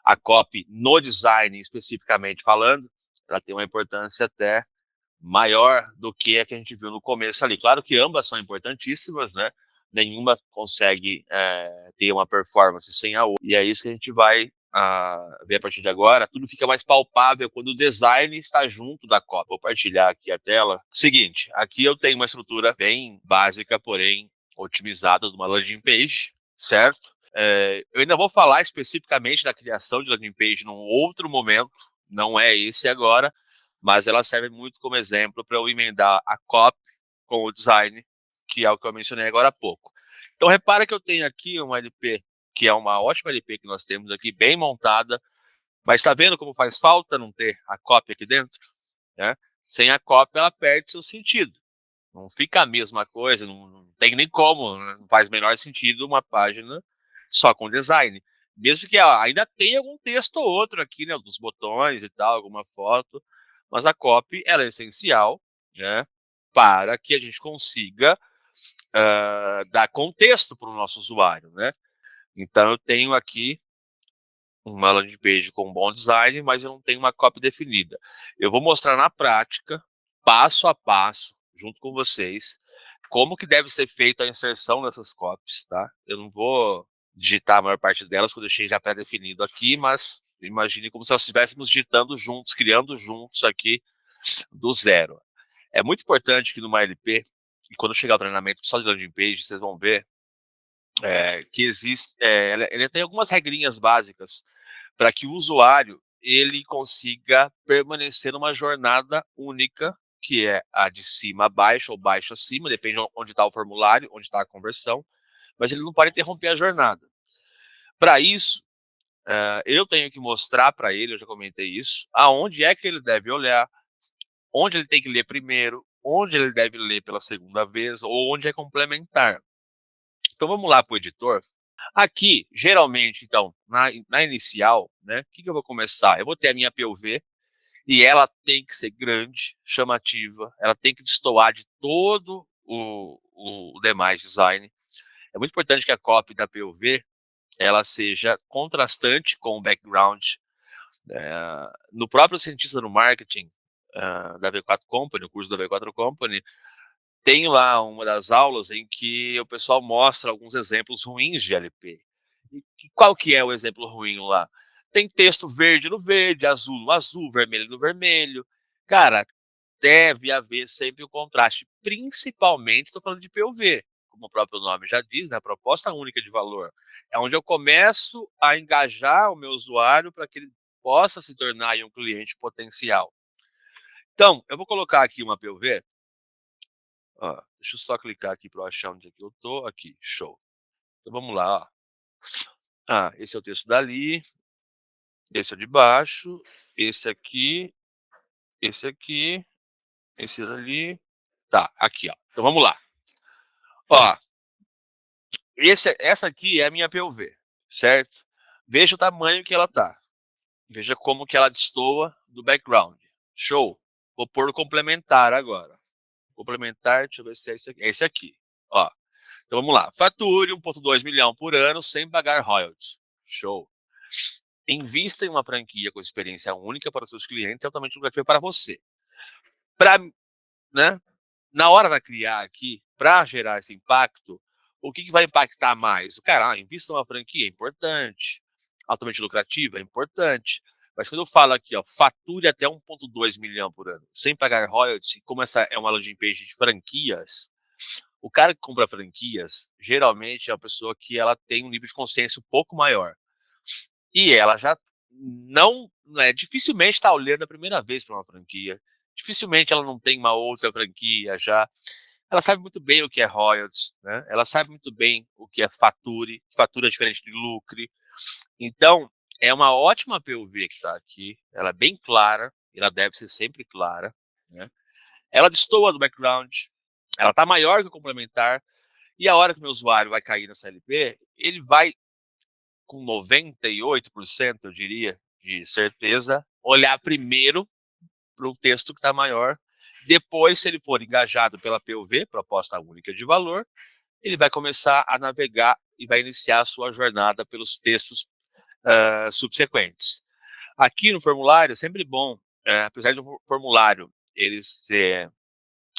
a copy no design especificamente falando, ela tem uma importância até maior do que a que a gente viu no começo ali. Claro que ambas são importantíssimas, né? Nenhuma consegue ter uma performance sem a outra. E é isso que a gente vai ver a partir de agora. Tudo fica mais palpável quando o design está junto da cópia. Vou partilhar aqui a tela. Seguinte, aqui eu tenho uma estrutura bem básica, porém otimizada de uma landing page, certo? Eu ainda vou falar especificamente da criação de landing page num outro momento, não é esse agora, mas ela serve muito como exemplo para eu emendar a copy com o design, que é o que eu mencionei agora há pouco. Então, repara que eu tenho aqui uma LP, que é uma ótima LP que nós temos aqui, bem montada, mas está vendo como faz falta não ter a copy aqui dentro? Né? Sem a copy, ela perde seu sentido. Não fica a mesma coisa, não tem nem como, né? Não faz o menor sentido uma página só com design. Mesmo que ainda tenha algum texto ou outro aqui, né, dos botões e tal, alguma foto, mas a copy ela é essencial, né, para que a gente consiga dar contexto para o nosso usuário, né. Então eu tenho aqui uma landing page com um bom design, mas eu não tenho uma copy definida. Eu vou mostrar na prática, passo a passo, junto com vocês, como que deve ser feita a inserção dessas copies, tá? Eu não vou digitar a maior parte delas, que eu deixei já pré-definido aqui, mas imagine como se nós estivéssemos digitando juntos, criando juntos aqui do zero. É muito importante que numa LP, e quando chegar o treinamento só de landing page, vocês vão ver que existe, ele tem algumas regrinhas básicas para que o usuário ele consiga permanecer numa jornada única, que é a de cima a baixo ou baixo a cima, depende de onde está o formulário, onde está a conversão, mas ele não pode interromper a jornada. Para isso, eu tenho que mostrar para ele, eu já comentei isso, aonde é que ele deve olhar, onde ele tem que ler primeiro, onde ele deve ler pela segunda vez, ou onde é complementar. Então vamos lá para o editor. Aqui, geralmente, então, na inicial, né, o que eu vou começar? Eu vou ter a minha POV e ela tem que ser grande, chamativa, ela tem que destoar de todo o demais design. É muito importante que a copy da POV ela seja contrastante com o background. No próprio cientista do marketing da V4 Company, o curso da V4 Company, tem lá uma das aulas em que o pessoal mostra alguns exemplos ruins de LP. E qual que é o exemplo ruim lá? Tem texto verde no verde, azul no azul, vermelho no vermelho. Cara, deve haver sempre o contraste, principalmente, estou falando de POV, como o próprio nome já diz, né, a proposta única de valor. É onde eu começo a engajar o meu usuário para que ele possa se tornar aí um cliente potencial. Então, eu vou colocar aqui uma POV. Deixa eu só clicar aqui para eu achar onde é que eu tô. Aqui, show. Então vamos lá. Esse é o texto dali, esse é o de baixo, esse aqui, esse dali. Tá, aqui, ó. Então vamos lá. Ó, essa aqui é a minha POV, certo? Veja o tamanho que ela tá. Veja como que ela destoa do background. Show. Vou pôr o complementar agora. Complementar, deixa eu ver se é esse aqui. É esse aqui, ó. Então vamos lá. Fature 1,2 milhão por ano sem pagar royalties. Show. Invista em uma franquia com experiência única para os seus clientes, altamente lucrativa para você. Pra, né, na hora de criar aqui, para gerar esse impacto, o que vai impactar mais? Cara, invista em uma franquia é importante. Altamente lucrativa é importante. Mas quando eu falo aqui, ó, fature até 1,2 milhão por ano, sem pagar royalties, como essa é uma landing page de franquias, o cara que compra franquias, geralmente é uma pessoa que ela tem um nível de consciência um pouco maior. E ela já dificilmente está olhando a primeira vez para uma franquia. Dificilmente ela não tem uma outra franquia já. Ela sabe muito bem o que é royalties, né? Ela sabe muito bem o que é fature, fatura é diferente de lucre. Então, é uma ótima POV que está aqui. Ela é bem clara, ela deve ser sempre clara, né? Ela destoa do background, ela está maior que o complementar, e a hora que o meu usuário vai cair nessa LP, ele vai, com 98%, eu diria, de certeza, olhar primeiro para o texto que está maior. Depois, se ele for engajado pela POV, proposta única de valor, ele vai começar a navegar e vai iniciar a sua jornada pelos textos subsequentes. Aqui no formulário é sempre bom, apesar do formulário ele ser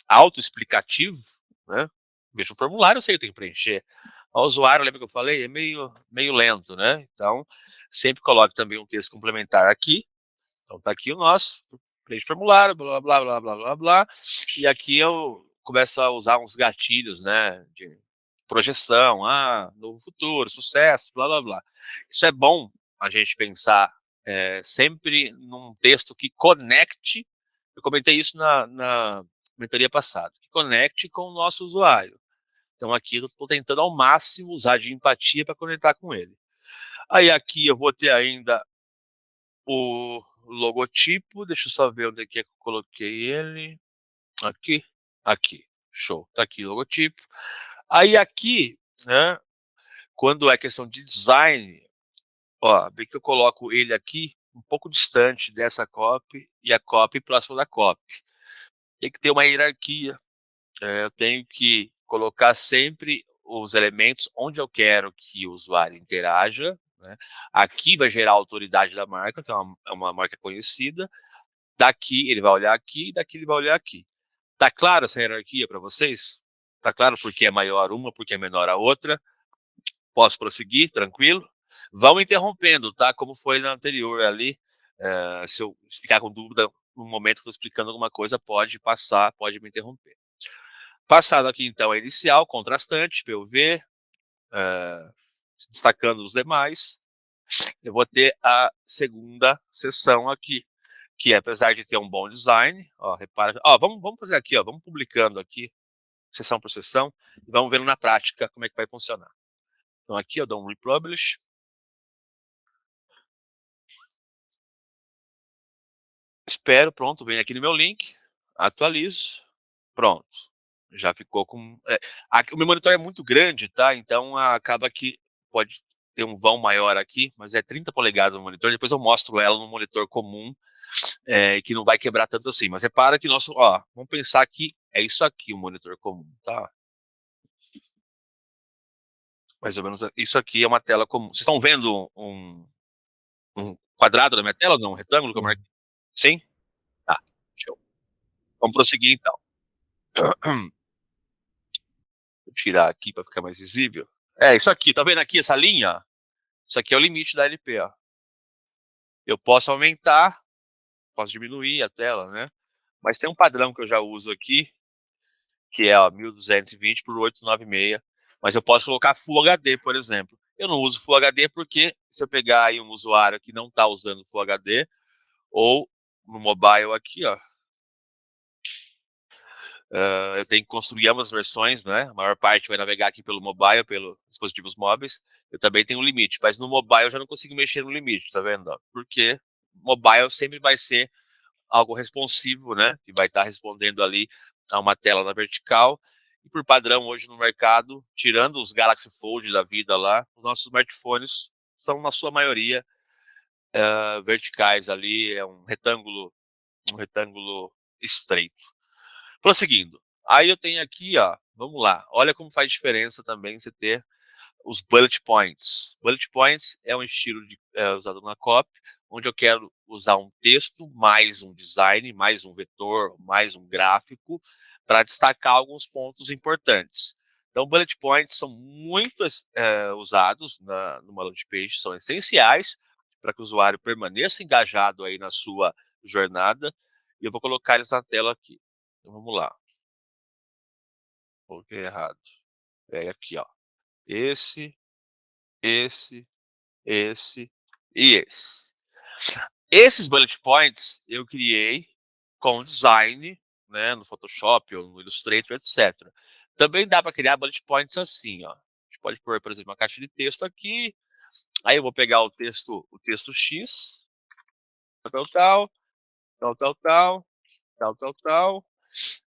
autoexplicativo, né, veja o formulário, eu sei que eu tenho que preencher. O usuário, lembra que eu falei, é meio lento, né, então sempre coloque também um texto complementar aqui. Então tá aqui o nosso, preenche o formulário, blá, blá, blá, blá, blá, blá, e aqui eu começo a usar uns gatilhos, né, de projeção, novo futuro, sucesso, blá, blá, blá. Isso é bom a gente pensar sempre num texto que conecte, eu comentei isso na mentoria passada, que conecte com o nosso usuário. Então aqui eu estou tentando ao máximo usar de empatia para conectar com ele. Aí aqui eu vou ter ainda o logotipo, deixa eu só ver onde é que eu coloquei ele. Aqui, aqui, show, tá aqui o logotipo. Aí aqui, né, quando é questão de design, ó, bem que eu coloco ele aqui um pouco distante dessa copy e a copy próxima da copy. Tem que ter uma hierarquia, eu tenho que colocar sempre os elementos onde eu quero que o usuário interaja, né. Aqui vai gerar a autoridade da marca, que é uma marca conhecida. Daqui ele vai olhar aqui, daqui ele vai olhar aqui. Tá claro essa hierarquia para vocês? Tá claro porque é maior uma, porque é menor a outra? Posso prosseguir, tranquilo? Vão interrompendo, tá? Como foi na anterior ali. Se eu ficar com dúvida no momento que estou explicando alguma coisa, pode passar, pode me interromper. Passado aqui então a inicial, contrastante, POV, eh, destacando os demais, eu vou ter a segunda sessão aqui, que apesar de ter um bom design, ó, repara, ó, vamos fazer aqui, ó, vamos publicando aqui, sessão por sessão, e vamos vendo na prática como é que vai funcionar. Então aqui eu dou um republish, espero, pronto, vem aqui no meu link, atualizo, pronto. Já ficou com. O meu monitor é muito grande, tá? Então acaba que pode ter um vão maior aqui, mas é 30 polegadas no monitor. Depois eu mostro ela no monitor comum, que não vai quebrar tanto assim. Mas repara que nosso. Ó, vamos pensar que é isso aqui o monitor comum, tá? Mais ou menos isso aqui é uma tela comum. Vocês estão vendo um quadrado na minha tela ou não? Um retângulo que eu marquei? Sim? Tá, show. Vamos prosseguir então. Vou tirar aqui para ficar mais visível. É isso aqui, tá vendo aqui essa linha? Isso aqui é o limite da LP, ó. Eu posso aumentar, posso diminuir a tela, né? Mas tem um padrão que eu já uso aqui, que é ó, 1220 por 896. Mas eu posso colocar Full HD, por exemplo. Eu não uso Full HD porque se eu pegar aí um usuário que não está usando Full HD, ou no mobile aqui, ó, eu tenho que construir ambas versões, né? A maior parte vai navegar aqui pelo mobile, pelos dispositivos móveis. Eu também tenho um limite, mas no mobile eu já não consigo mexer no limite, tá vendo? Porque mobile sempre vai ser algo responsivo, né? Que vai estar respondendo ali a uma tela na vertical. E por padrão, hoje no mercado, tirando os Galaxy Fold da vida lá, os nossos smartphones são, na sua maioria, verticais ali, é um retângulo estreito. Prosseguindo. Aí eu tenho aqui, ó, vamos lá. Olha como faz diferença também você ter os bullet points. Bullet points é um estilo usado na copy, onde eu quero usar um texto, mais um design, mais um vetor, mais um gráfico, para destacar alguns pontos importantes. Então, bullet points são muito usados numa landing page, são essenciais para que o usuário permaneça engajado aí na sua jornada. E eu vou colocar eles na tela aqui. Então, vamos lá. Coloquei errado. É aqui, ó. Esse, esse, esse e esse. Esses bullet points eu criei com design, né, no Photoshop ou no Illustrator, etc. Também dá para criar bullet points assim, ó. A gente pode pôr, por exemplo, uma caixa de texto aqui. Aí eu vou pegar o texto X, tal, tal, tal, tal, tal, tal, tal, tal.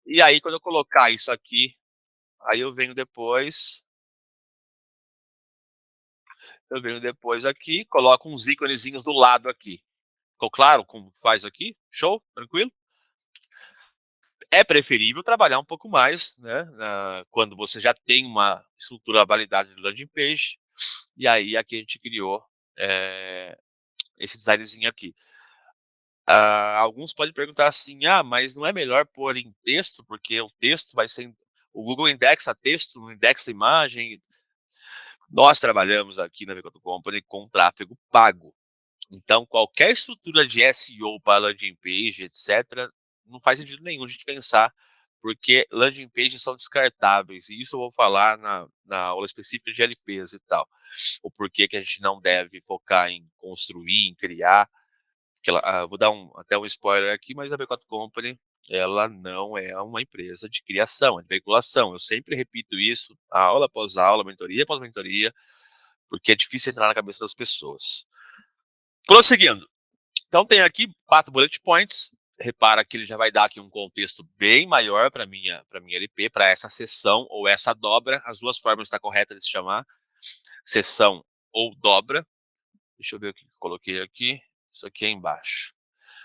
E aí quando eu colocar isso aqui, aí eu venho depois aqui, coloco uns íconezinhos do lado aqui. Ficou claro como faz aqui? Show? Tranquilo? É preferível trabalhar um pouco mais, né? Quando você já tem uma estrutura validada de landing page. E aí aqui a gente criou eh, esse designzinho aqui. Alguns podem perguntar assim: "Ah, mas não é melhor pôr em texto, porque o texto vai ser o Google indexa texto, não indexa imagem". Nós trabalhamos aqui na Vehicle Company com tráfego pago. Então, qualquer estrutura de SEO para landing page, etc., não faz sentido nenhum a gente pensar, porque landing pages são descartáveis, e isso eu vou falar na aula específica de LPs e tal. O porquê que a gente não deve focar em construir, em criar. Vou dar até um spoiler aqui, mas a B4 Company, ela não é uma empresa de criação, é de veiculação. Eu sempre repito isso, aula após aula, mentoria após mentoria, porque é difícil entrar na cabeça das pessoas. Prosseguindo. Então tem aqui 4 bullet points. Repara que ele já vai dar aqui um contexto bem maior para minha LP, para essa sessão ou essa dobra. As duas formas estão corretas de se chamar, sessão ou dobra. Deixa eu ver o que eu coloquei aqui. Isso aqui é embaixo.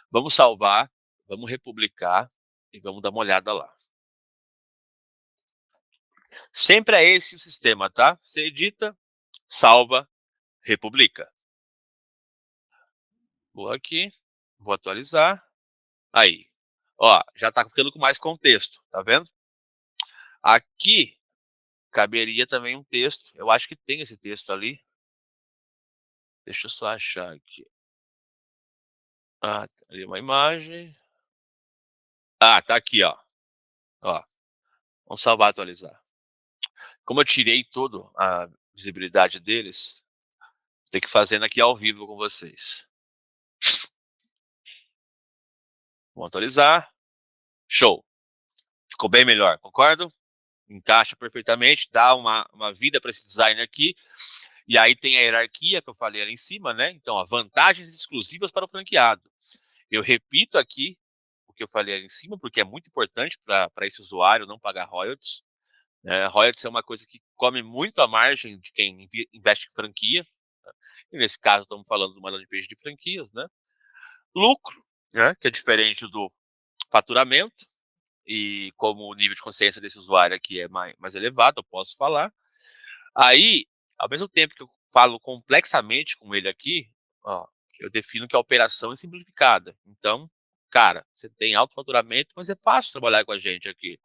Vamos salvar, vamos republicar e vamos dar uma olhada lá. Sempre é esse o sistema, tá? Você edita, salva, republica. Vou aqui, vou atualizar. Aí, ó, já tá ficando com mais contexto, tá vendo? Aqui caberia também um texto. Eu acho que tem esse texto ali. Deixa eu só achar aqui. Tá ali uma imagem. Tá aqui, ó. Ó, vamos salvar, atualizar. Como eu tirei toda a visibilidade deles, vou ter que fazendo aqui ao vivo com vocês. Vamos atualizar. Show. Ficou bem melhor, concordo? Encaixa perfeitamente, dá uma vida para esse design aqui. E aí tem a hierarquia que eu falei ali em cima, né? Então, vantagens exclusivas para o franqueado. Eu repito aqui o que eu falei ali em cima, porque é muito importante para esse usuário não pagar royalties. Royalties é uma coisa que come muito a margem de quem investe em franquia. Né? E nesse caso, estamos falando de uma landing page de franquias, né? Lucro, né? Que é diferente do faturamento. E como o nível de consciência desse usuário aqui é mais elevado, eu posso falar. Aí, ao mesmo tempo que eu falo complexamente com ele aqui, ó, eu defino que a operação é simplificada. Então, cara, você tem alto faturamento, mas é fácil trabalhar com a gente aqui.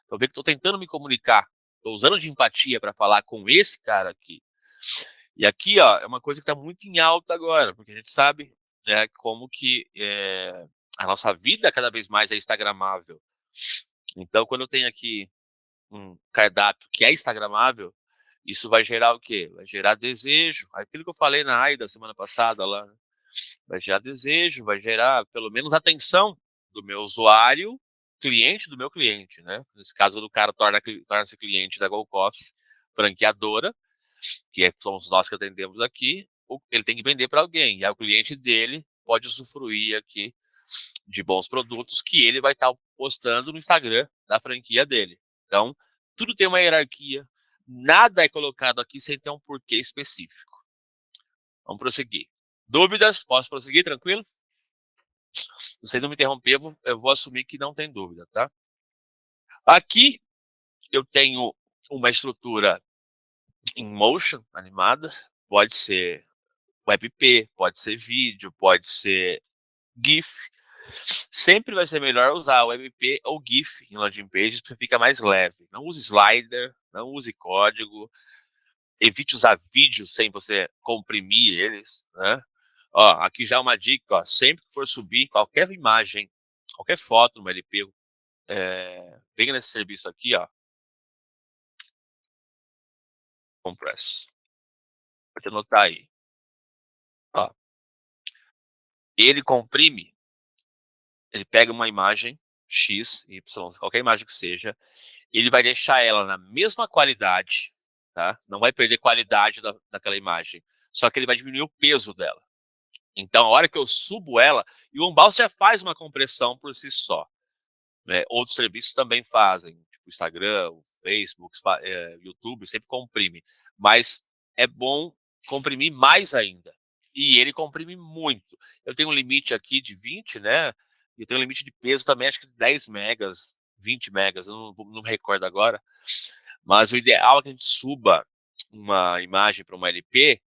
Então, vê que estou tentando me comunicar, estou usando de empatia para falar com esse cara aqui. E aqui, ó, é uma coisa que está muito em alta agora, porque a gente sabe, né, como que a nossa vida cada vez mais é instagramável. Então, quando eu tenho aqui um cardápio que é instagramável, isso vai gerar o quê? Vai gerar desejo. Aquilo que eu falei na AIDA semana passada lá, né? Vai gerar desejo, vai gerar pelo menos atenção do meu usuário, cliente do meu cliente, né? Nesse caso, quando o cara torna-se cliente da Golcoff, franqueadora, somos nós que atendemos aqui, ele tem que vender para alguém. E aí o cliente dele pode usufruir aqui de bons produtos que ele vai estar postando no Instagram da franquia dele. Então, tudo tem uma hierarquia, nada é colocado aqui sem ter um porquê específico. Vamos prosseguir. Dúvidas? Posso prosseguir, tranquilo? Se você não me interromper, eu vou assumir que não tem dúvida, tá? Aqui eu tenho uma estrutura em motion, animada, pode ser WebP, pode ser vídeo, pode ser GIF. Sempre vai ser melhor usar WebP ou GIF em landing pages, porque fica mais leve. Não use slider, não use código, evite usar vídeo sem você comprimir eles, né? Ó, aqui já uma dica, ó, sempre que for subir qualquer imagem, qualquer foto no LP, venha nesse serviço aqui, ó, Compress. Pode anotar aí. Ó, ele comprime, ele pega uma imagem X, Y, qualquer imagem que seja, ele vai deixar ela na mesma qualidade, tá? Não vai perder qualidade daquela imagem, só que ele vai diminuir o peso dela. Então, a hora que eu subo ela, e o Unbounce já faz uma compressão por si só, né? Outros serviços também fazem, tipo Instagram, Facebook, YouTube, sempre comprime. Mas é bom comprimir mais ainda. E ele comprime muito. Eu tenho um limite aqui de 20, né? E eu tenho um limite de peso também, acho que de 10 megas, 20 megas, eu não me recordo agora. Mas o ideal é que a gente suba uma imagem para uma LP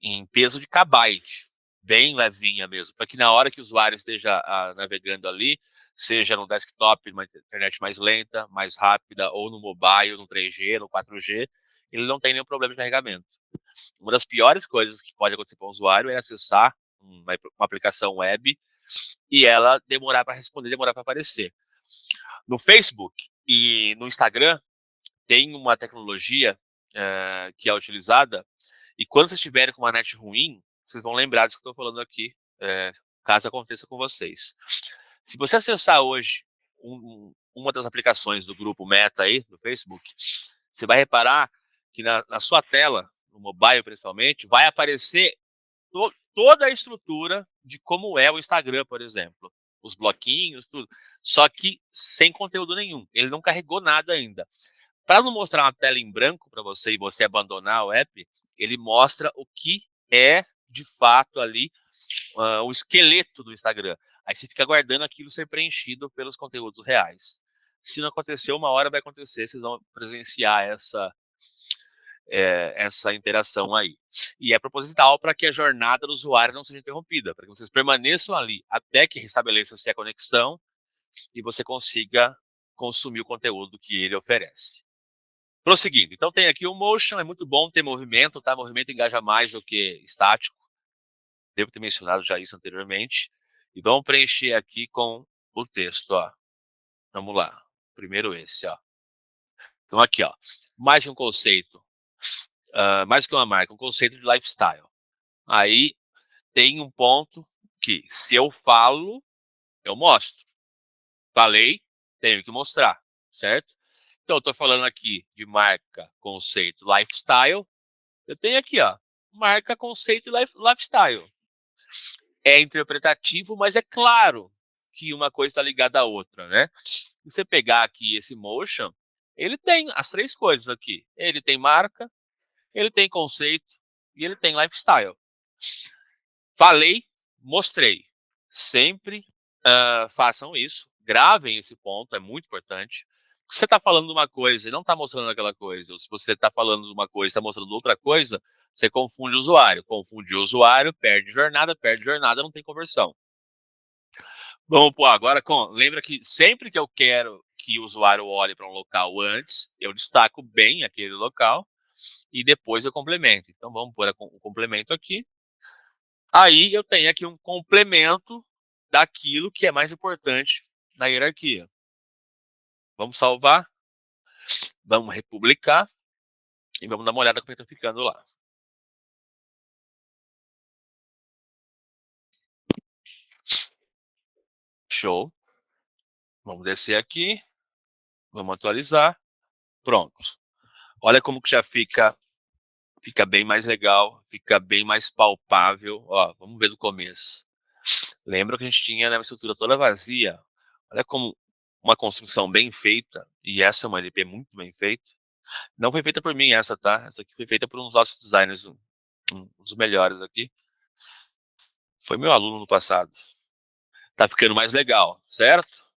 em peso de kbyte, bem levinha mesmo, para que na hora que o usuário esteja navegando ali, seja no desktop, numa internet mais lenta, mais rápida, ou no mobile, no 3G, no 4G, ele não tem nenhum problema de carregamento. Uma das piores coisas que pode acontecer para um usuário é acessar uma aplicação web e ela demorar para responder, demorar para aparecer. No Facebook e no Instagram, tem uma tecnologia que é utilizada, e quando vocês estiverem com uma net ruim, vocês vão lembrar disso que eu estou falando aqui, caso aconteça com vocês. Se você acessar hoje uma das aplicações do grupo Meta aí, do Facebook, você vai reparar que na sua tela, no mobile principalmente, vai aparecer toda a estrutura de como é o Instagram, por exemplo. Os bloquinhos, tudo. Só que sem conteúdo nenhum. Ele não carregou nada ainda. Para não mostrar uma tela em branco para você e você abandonar o app, ele mostra o que é de fato ali o esqueleto do Instagram. Aí você fica aguardando aquilo ser preenchido pelos conteúdos reais. Se não acontecer, uma hora vai acontecer, vocês vão presenciar essa interação aí. E é proposital para que a jornada do usuário não seja interrompida, para que vocês permaneçam ali até que restabeleça-se a conexão e você consiga consumir o conteúdo que ele oferece. Prosseguindo, então tem aqui o motion, é muito bom ter movimento, tá? Movimento engaja mais do que estático. Devo ter mencionado já isso anteriormente. E vamos preencher aqui com o texto, ó. Vamos lá. Primeiro esse, ó. Então aqui, ó. Mais que um conceito, mais que uma marca, um conceito de lifestyle. Aí tem um ponto que, se eu falo, eu mostro. Falei, tenho que mostrar, certo? Então, eu estou falando aqui de marca, conceito, lifestyle. Eu tenho aqui, ó, marca, conceito e lifestyle. É interpretativo, mas é claro que uma coisa está ligada à outra, né? Se você pegar aqui esse motion, ele tem as três coisas aqui. Ele tem marca, ele tem conceito e ele tem lifestyle. Falei, mostrei. Sempre façam isso, gravem esse ponto, é muito importante. Se você está falando uma coisa e não está mostrando aquela coisa, ou se você está falando de uma coisa e está mostrando outra coisa, você confunde o usuário. Confunde o usuário, perde jornada, não tem conversão. Vamos pôr agora lembra que sempre que eu quero que o usuário olhe para um local antes, eu destaco bem aquele local e depois eu complemento. Então vamos pôr o complemento aqui. Aí eu tenho aqui um complemento daquilo que é mais importante na hierarquia. Vamos salvar, vamos republicar e vamos dar uma olhada como está ficando lá. Show. Vamos descer aqui, vamos atualizar. Pronto. Olha como que já fica bem mais legal, fica bem mais palpável. Ó, vamos ver do começo. Lembra que a gente tinha, né, uma estrutura toda vazia? Olha como uma construção bem feita, e essa é uma LP muito bem feita. Não foi feita por mim essa, tá? Essa aqui foi feita por uns nossos designers, um dos melhores aqui. Foi meu aluno no passado. Tá ficando mais legal, certo?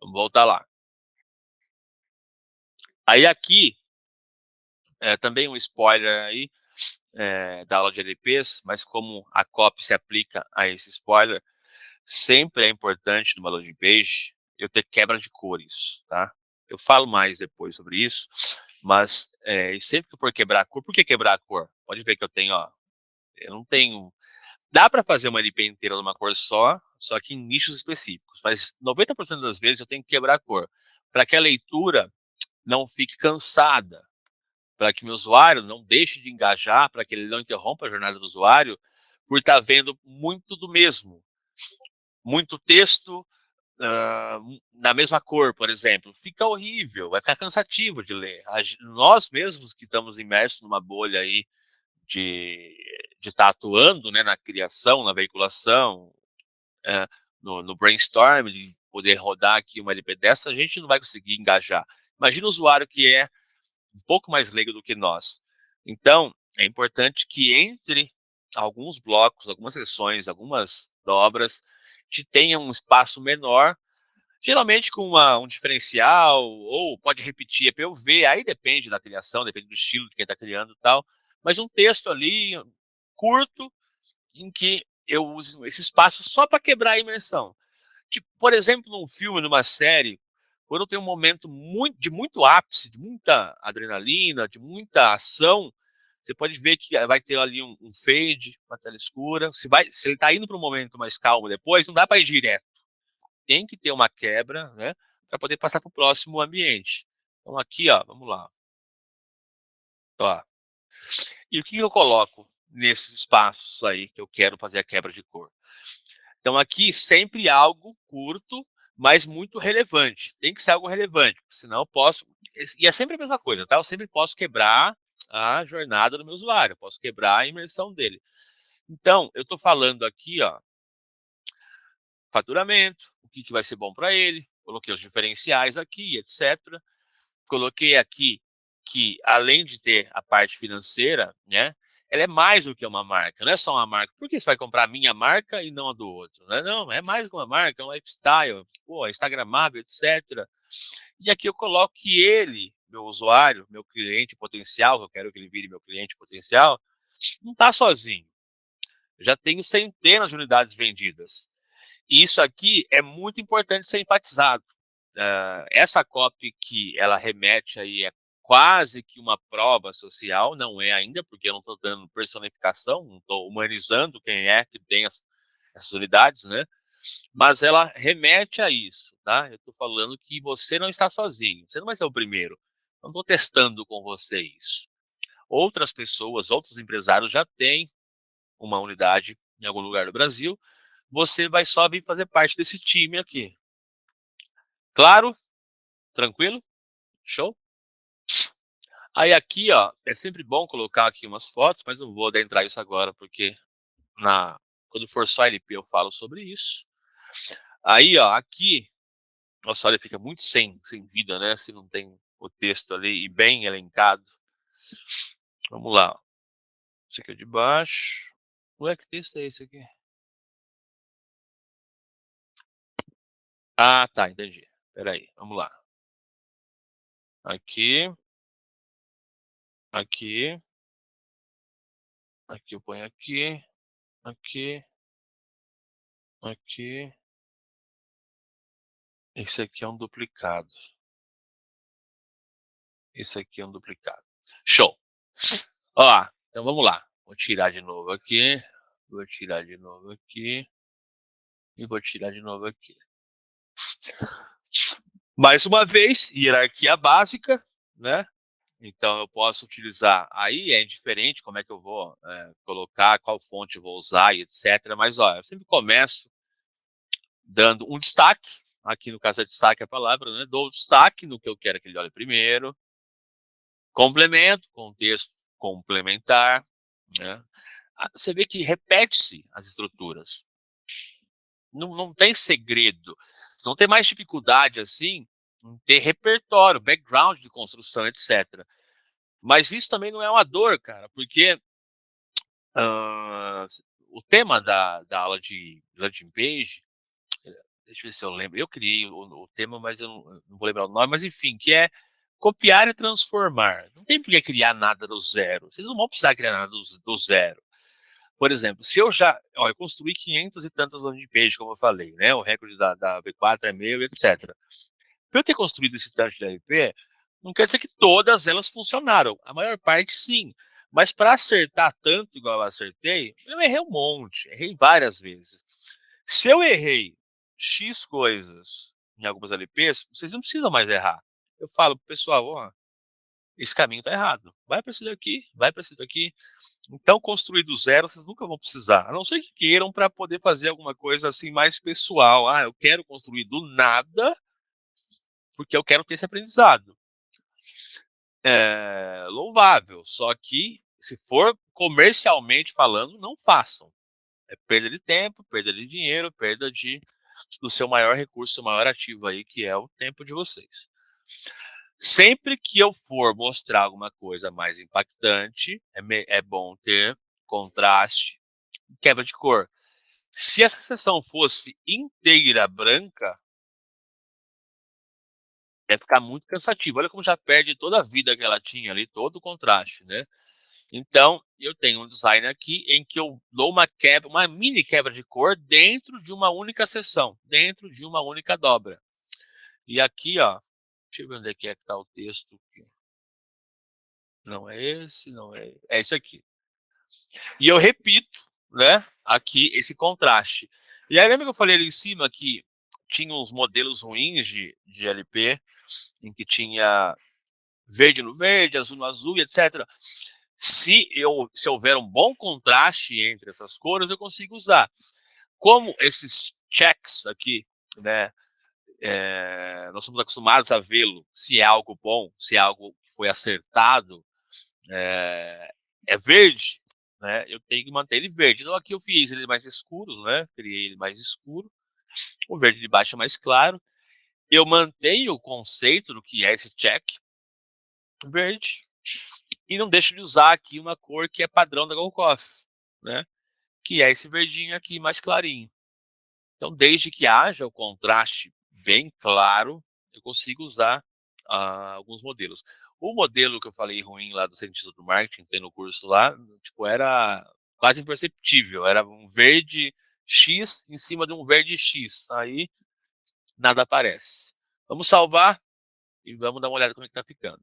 Vamos voltar lá. Aí aqui, também um spoiler aí, da aula de LPs, mas como a copy se aplica a esse spoiler, sempre é importante numa landing page eu ter quebra de cores, tá? Eu falo mais depois sobre isso, mas sempre que eu for quebrar a cor, por que quebrar a cor? Pode ver que eu tenho, ó, eu não tenho. Dá para fazer uma LP inteira numa cor só que em nichos específicos, mas 90% das vezes eu tenho que quebrar a cor, para que a leitura não fique cansada, para que meu usuário não deixe de engajar, para que ele não interrompa a jornada do usuário, por estar vendo muito do mesmo. Muito texto na mesma cor, por exemplo. Fica horrível, vai ficar cansativo de ler. Nós mesmos que estamos imersos numa bolha aí de estar atuando, né, na criação, na veiculação, no brainstorm, de poder rodar aqui uma LP dessa, a gente não vai conseguir engajar. Imagina o usuário que é um pouco mais leigo do que nós. Então, é importante que entre alguns blocos, algumas sessões, algumas dobras, que tenha um espaço menor, geralmente com um diferencial, ou pode repetir a POV, aí depende da criação, depende do estilo de quem está criando e tal, mas um texto ali curto em que eu uso esse espaço só para quebrar a imersão. Tipo, por exemplo, num filme, numa série, quando tem um momento de muito ápice, de muita adrenalina, de muita ação, você pode ver que vai ter ali um fade, uma tela escura. Se ele está indo para um momento mais calmo depois, não dá para ir direto. Tem que ter uma quebra, né, para poder passar para o próximo ambiente. Então aqui, ó, vamos lá. Ó. E o que eu coloco nesses espaços aí que eu quero fazer a quebra de cor? Então aqui sempre algo curto, mas muito relevante. Tem que ser algo relevante, senão eu posso. E é sempre a mesma coisa, tá? Eu sempre posso quebrar a jornada do meu usuário, eu posso quebrar a imersão dele. Então, eu estou falando aqui, ó, faturamento, o que vai ser bom para ele, coloquei os diferenciais aqui, etc. Coloquei aqui que, além de ter a parte financeira, né, ela é mais do que uma marca, não é só uma marca. Por que você vai comprar a minha marca e não a do outro? Né? Não, é mais do que uma marca, é um lifestyle, pô, é instagramável, etc. E aqui eu coloco que ele, meu usuário, meu cliente potencial, que eu quero que ele vire meu cliente potencial, não está sozinho. Eu já tenho centenas de unidades vendidas. E isso aqui é muito importante ser enfatizado. Essa copy que ela remete aí é quase que uma prova social, não é ainda, porque eu não estou dando personificação, não estou humanizando quem é que tem essas unidades, né? Mas ela remete a isso, tá? Eu estou falando que você não está sozinho, você não vai ser o primeiro. Não estou testando com você isso. Outras pessoas, outros empresários já têm uma unidade em algum lugar do Brasil. Você vai só vir fazer parte desse time aqui. Claro? Tranquilo? Show? Aí aqui, ó, é sempre bom colocar aqui umas fotos, mas não vou adentrar isso agora, porque quando for só LP eu falo sobre isso. Aí, ó, aqui, nossa, olha, fica muito sem vida, né? Se não tem o texto ali e bem elencado. Vamos lá. Esse aqui é de baixo. Ué, que texto é esse aqui? Ah, tá, entendi. Peraí, vamos lá. Aqui, aqui, aqui eu ponho aqui, aqui, aqui. Esse aqui é um duplicado. Esse aqui é um duplicado. Show. Ó, então vamos lá. Vou tirar de novo aqui. Vou tirar de novo aqui. E vou tirar de novo aqui. Mais uma vez, hierarquia básica, né? Então eu posso utilizar. Aí é indiferente como é que eu vou colocar, qual fonte eu vou usar e etc. Mas ó, eu sempre começo dando um destaque. Aqui no caso é destaque a palavra, né? Dou destaque no que eu quero que ele olhe primeiro. Complemento, contexto complementar, né? Você vê que repete-se as estruturas. Não tem segredo. Você não tem mais dificuldade assim em ter repertório, background de construção, etc. Mas isso também não é uma dor, cara, porque o tema da aula de landing page, deixa eu ver se eu lembro, eu criei o tema, mas eu não vou lembrar o nome, mas enfim, que é copiar e transformar. Não tem por que criar nada do zero. Vocês não vão precisar criar nada do zero. Por exemplo, se eu eu construí 500 e tantas landing pages, como eu falei, né? O recorde da V4 é meu, etc. Por eu ter construído esse tanto de LP, não quer dizer que todas elas funcionaram. A maior parte, sim. Mas para acertar tanto igual eu acertei, eu errei um monte, errei várias vezes. Se eu errei X coisas em algumas LPs, vocês não precisam mais errar. Eu falo pro pessoal, ó, esse caminho tá errado. Vai para esse daqui, vai para esse daqui. Então, construir do zero, vocês nunca vão precisar. A não ser que queiram para poder fazer alguma coisa assim mais pessoal. Ah, eu quero construir do nada porque eu quero ter esse aprendizado. É louvável, só que se for comercialmente falando, não façam. É perda de tempo, perda de dinheiro, perda do seu maior recurso, seu maior ativo aí, que é o tempo de vocês. Sempre que eu for mostrar alguma coisa mais impactante, é bom ter contraste, quebra de cor. Se essa sessão fosse inteira branca, ia ficar muito cansativo. Olha como já perde toda a vida que ela tinha ali, todo o contraste, né? Então, eu tenho um design aqui em que eu dou uma mini quebra de cor dentro de uma única seção, dentro de uma única dobra. E aqui, ó, deixa eu ver onde é que tá o texto. Não é esse, não é esse aqui. E eu repito, né, aqui esse contraste. E aí lembra que eu falei ali em cima que tinha uns modelos ruins de LP, em que tinha verde no verde, azul no azul, etc. Se houver um bom contraste entre essas cores, eu consigo usar. Como esses checks aqui, né, nós somos acostumados a vê-lo, se é algo bom, se é algo que foi acertado, é, é verde, né, eu tenho que manter ele verde. Então aqui eu fiz ele mais escuro, né, criei ele mais escuro, o verde de baixo é mais claro. Eu mantenho o conceito do que é esse check verde e não deixo de usar aqui uma cor que é padrão da Golkoff, né, que é esse verdinho aqui mais clarinho. Então, desde que haja o contraste bem claro, eu consigo usar alguns modelos. O modelo que eu falei ruim lá do cientista do marketing, que tem no curso lá, tipo, era quase imperceptível. Era um verde X em cima de um verde X. Aí nada aparece. Vamos salvar e vamos dar uma olhada como é que tá ficando.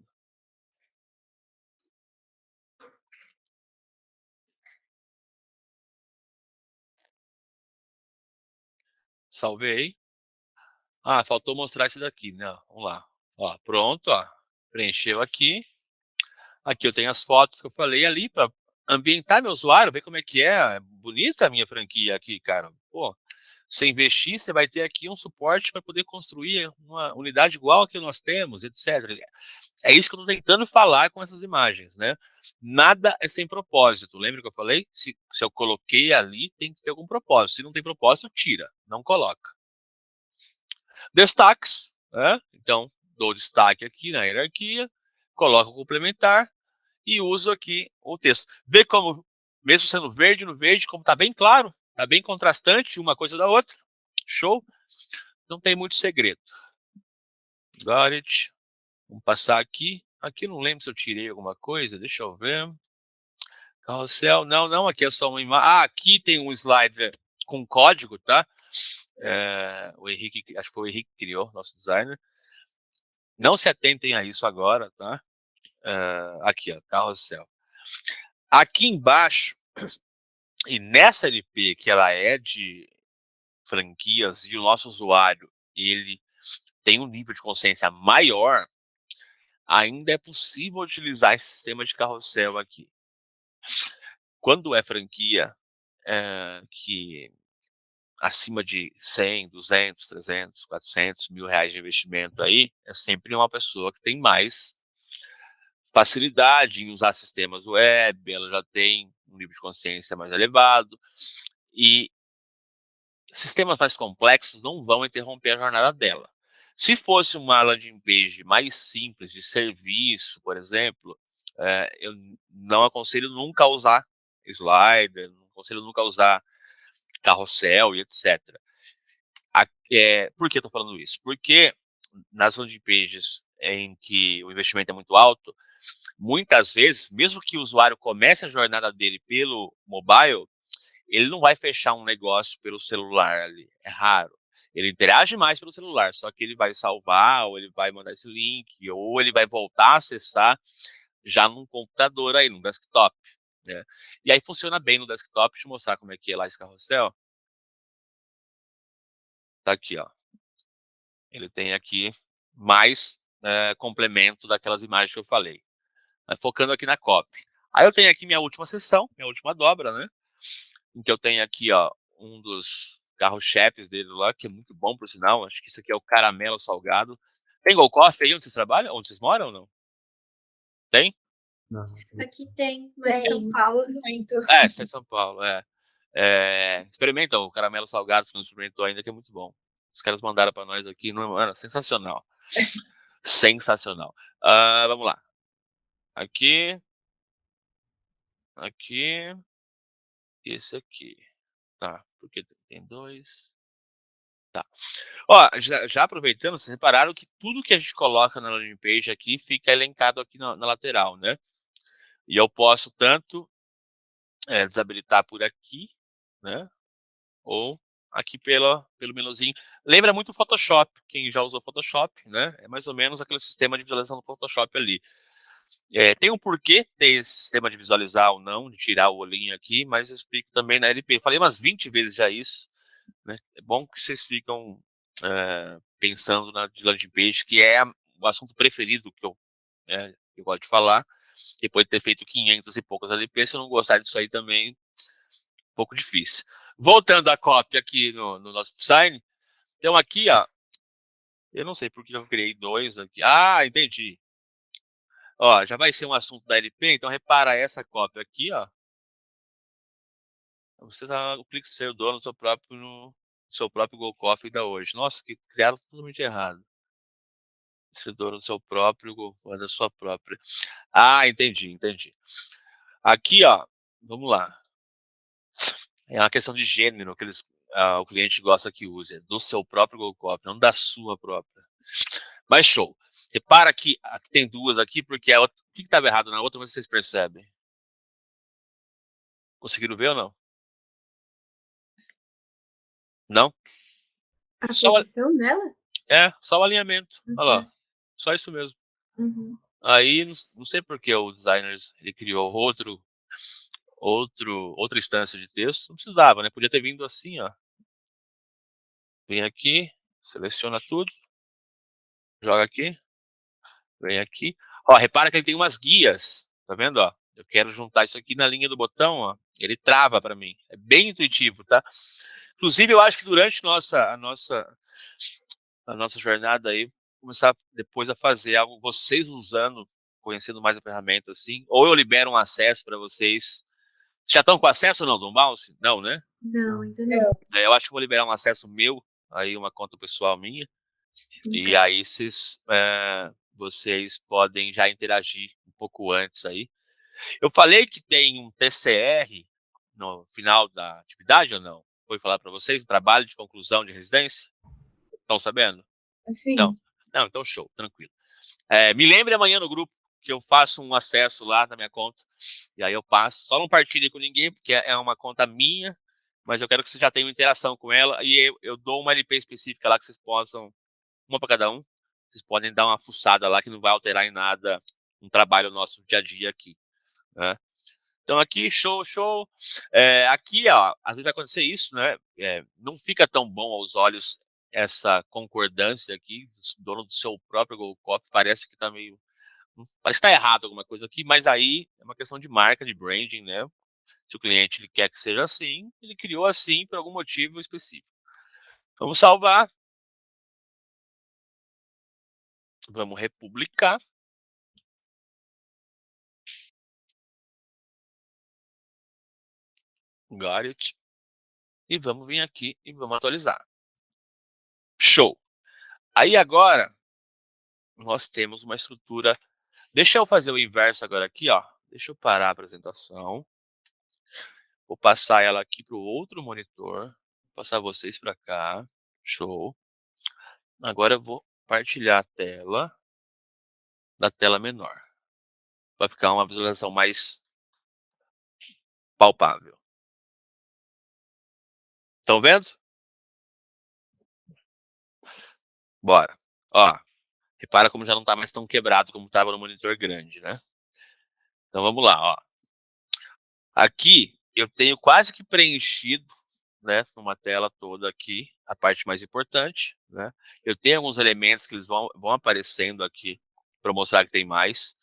Salvei. Ah, faltou mostrar esse daqui, né? Vamos lá. Ó, pronto, ó. Preencheu aqui. Aqui eu tenho as fotos que eu falei ali para ambientar meu usuário, ver como é que é. Bonita a minha franquia aqui, cara. Pô, você investir, você vai ter aqui um suporte para poder construir uma unidade igual a que nós temos, etc. É isso que eu estou tentando falar com essas imagens, né? Nada é sem propósito. Lembra que eu falei? Se eu coloquei ali, tem que ter algum propósito. Se não tem propósito, tira, não coloca. Destaques, né? Então, dou destaque aqui na hierarquia, coloco o complementar, e uso aqui o texto. Vê como, mesmo sendo verde no verde, como está bem claro, está bem contrastante uma coisa da outra. Show? Não tem muito segredo. Got it. Vamos passar aqui. Aqui não lembro se eu tirei alguma coisa, deixa eu ver. Carrossel, não, aqui é só uma imagem. Ah, aqui tem um slider com código, tá? O Henrique, acho que foi o Henrique que criou, nosso designer. Não se atentem a isso agora, tá? Aqui, ó, carrossel. Aqui embaixo, e nessa LP, que ela é de franquias e o nosso usuário, ele tem um nível de consciência maior, ainda é possível utilizar esse sistema de carrossel aqui. Quando é franquia, que acima de 100, 200, 300, 400 mil reais de investimento aí, é sempre uma pessoa que tem mais facilidade em usar sistemas web, ela já tem um nível de consciência mais elevado, e sistemas mais complexos não vão interromper a jornada dela. Se fosse uma landing page mais simples de serviço, por exemplo, eu não aconselho nunca a usar slider, não aconselho nunca a usar carrossel e etc. Por que eu estou falando isso? Porque nas landing pages em que o investimento é muito alto, muitas vezes, mesmo que o usuário comece a jornada dele pelo mobile, ele não vai fechar um negócio pelo celular ali, é raro. Ele interage mais pelo celular, só que ele vai salvar, ou ele vai mandar esse link, ou ele vai voltar a acessar já num computador aí, num desktop, né? E aí funciona bem no desktop, deixa eu mostrar como é que é lá esse carrossel. Tá aqui, ó. Ele tem aqui mais complemento daquelas imagens que eu falei. Focando aqui na copy. Aí eu tenho aqui minha última sessão, minha última dobra, né? Em que eu tenho aqui, ó, um dos carros-chefes dele lá, que é muito bom, por sinal. Acho que isso aqui é o caramelo salgado. Tem Gol Coffee aí onde vocês trabalham? Onde vocês moram ou não? Tem? Não. Aqui tem, mas em São Paulo muito. Está em São Paulo, experimenta o caramelo salgado, se não experimentou ainda, que é muito bom. Os caras mandaram para nós aqui, não, mano, sensacional. Sensacional. Vamos lá. Aqui, aqui, esse aqui. Tá, porque tem dois. Tá. Ó, já aproveitando, vocês repararam que tudo que a gente coloca na landing page aqui fica elencado aqui na lateral, né? E eu posso tanto desabilitar por aqui, né? Ou aqui pelo menuzinho. Lembra muito o Photoshop, quem já usou Photoshop, né? É mais ou menos aquele sistema de visualização do Photoshop ali. Tem um porquê ter esse sistema de visualizar ou não, de tirar o olhinho aqui, mas eu explico também na LP. Falei umas 20 vezes já isso, né? É bom que vocês ficam pensando na de landing page, que é o assunto preferido que eu gosto de falar. Depois de ter feito 500 e poucas LP, se eu não gostar disso aí também, um pouco difícil. Voltando à cópia aqui no nosso design, então aqui, ó, eu não sei por que eu criei dois aqui. Ah, entendi. Ó, já vai ser um assunto da LP, então repara essa cópia aqui, ó. Você tá o clique ser dono no seu próprio Go Coffee da hoje. Nossa, que criaram totalmente errado. Ser dono do seu próprio, da sua própria. Ah, entendi. Aqui, ó, vamos lá. É uma questão de gênero que o cliente gosta que use, do seu próprio Go Coffee, não da sua própria. Mas show. Repara que aqui tem duas aqui, porque o que estava errado na outra, mas vocês percebem. Conseguiram ver ou não? Não? A Só, posição dela? só o alinhamento. Olha lá. Uhum. Só isso mesmo. Uhum. Aí, não sei por que o designer ele criou outra instância de texto. Não precisava, né? Podia ter vindo assim, ó. Vem aqui, seleciona tudo, joga aqui, vem aqui. Ó, repara que ele tem umas guias, tá vendo, ó? Eu quero juntar isso aqui na linha do botão, ó. Ele trava para mim. É bem intuitivo, tá? Inclusive, eu acho que durante a nossa jornada aí, começar depois a fazer algo, vocês usando, conhecendo mais a ferramenta, assim, ou eu libero um acesso para vocês. Já estão com acesso ou não do mouse? Não, né? Não, ainda não. Eu acho que vou liberar um acesso meu, aí uma conta pessoal minha, e Então, aí vocês podem já interagir um pouco antes aí. Eu falei que tem um TCR no final da atividade ou não? Foi falar para vocês, um trabalho de conclusão de residência? Estão sabendo? Não. assim, Não, então show, tranquilo. Me lembre amanhã no grupo que eu faço um acesso lá na minha conta. E aí eu passo. Só não partilhe com ninguém, porque é uma conta minha, mas eu quero que vocês já tenham interação com ela. E eu dou uma LP específica lá que vocês possam, uma para cada um. Vocês podem dar uma fuçada lá que não vai alterar em nada um trabalho nosso dia a dia aqui, né? Então aqui, show. Aqui, ó, às vezes vai acontecer isso, né? Não fica tão bom aos olhos essa concordância aqui, dono do seu próprio Go Coffee, parece que tá meio. Parece que tá errado alguma coisa aqui, mas aí é uma questão de marca, de branding, né? Se o cliente ele quer que seja assim, ele criou assim por algum motivo específico. Vamos salvar. Vamos republicar. Got it. E vamos vir aqui e vamos atualizar. Show. Aí agora, nós temos uma estrutura. Deixa eu fazer o inverso agora aqui, ó. Deixa eu parar a apresentação. Vou passar ela aqui para o outro monitor. Vou passar vocês para cá. Show. Agora eu vou partilhar a tela da tela menor. Vai ficar uma visualização mais palpável. Estão vendo? Bora. Ó, repara como já não está mais tão quebrado como estava no monitor grande, né? Então vamos lá, ó. Aqui eu tenho quase que preenchido, né, numa tela toda aqui, a parte mais importante, né? Eu tenho alguns elementos que eles vão aparecendo aqui para mostrar que tem mais.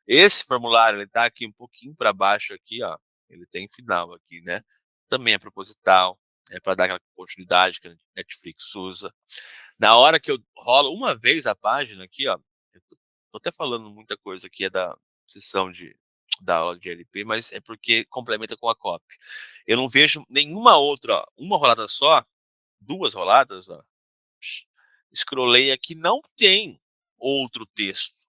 Esse formulário, ele tá aqui um pouquinho para baixo aqui, ó. Ele tem final aqui, né? Também é proposital, é para dar aquela continuidade que a Netflix usa. Na hora que eu rolo uma vez a página aqui, ó, eu tô até falando muita coisa aqui, é da sessão da aula de LP, mas é porque complementa com a copy. Eu não vejo nenhuma outra, ó, uma rolada só, duas roladas, ó. Scrollei aqui, não tem outro texto,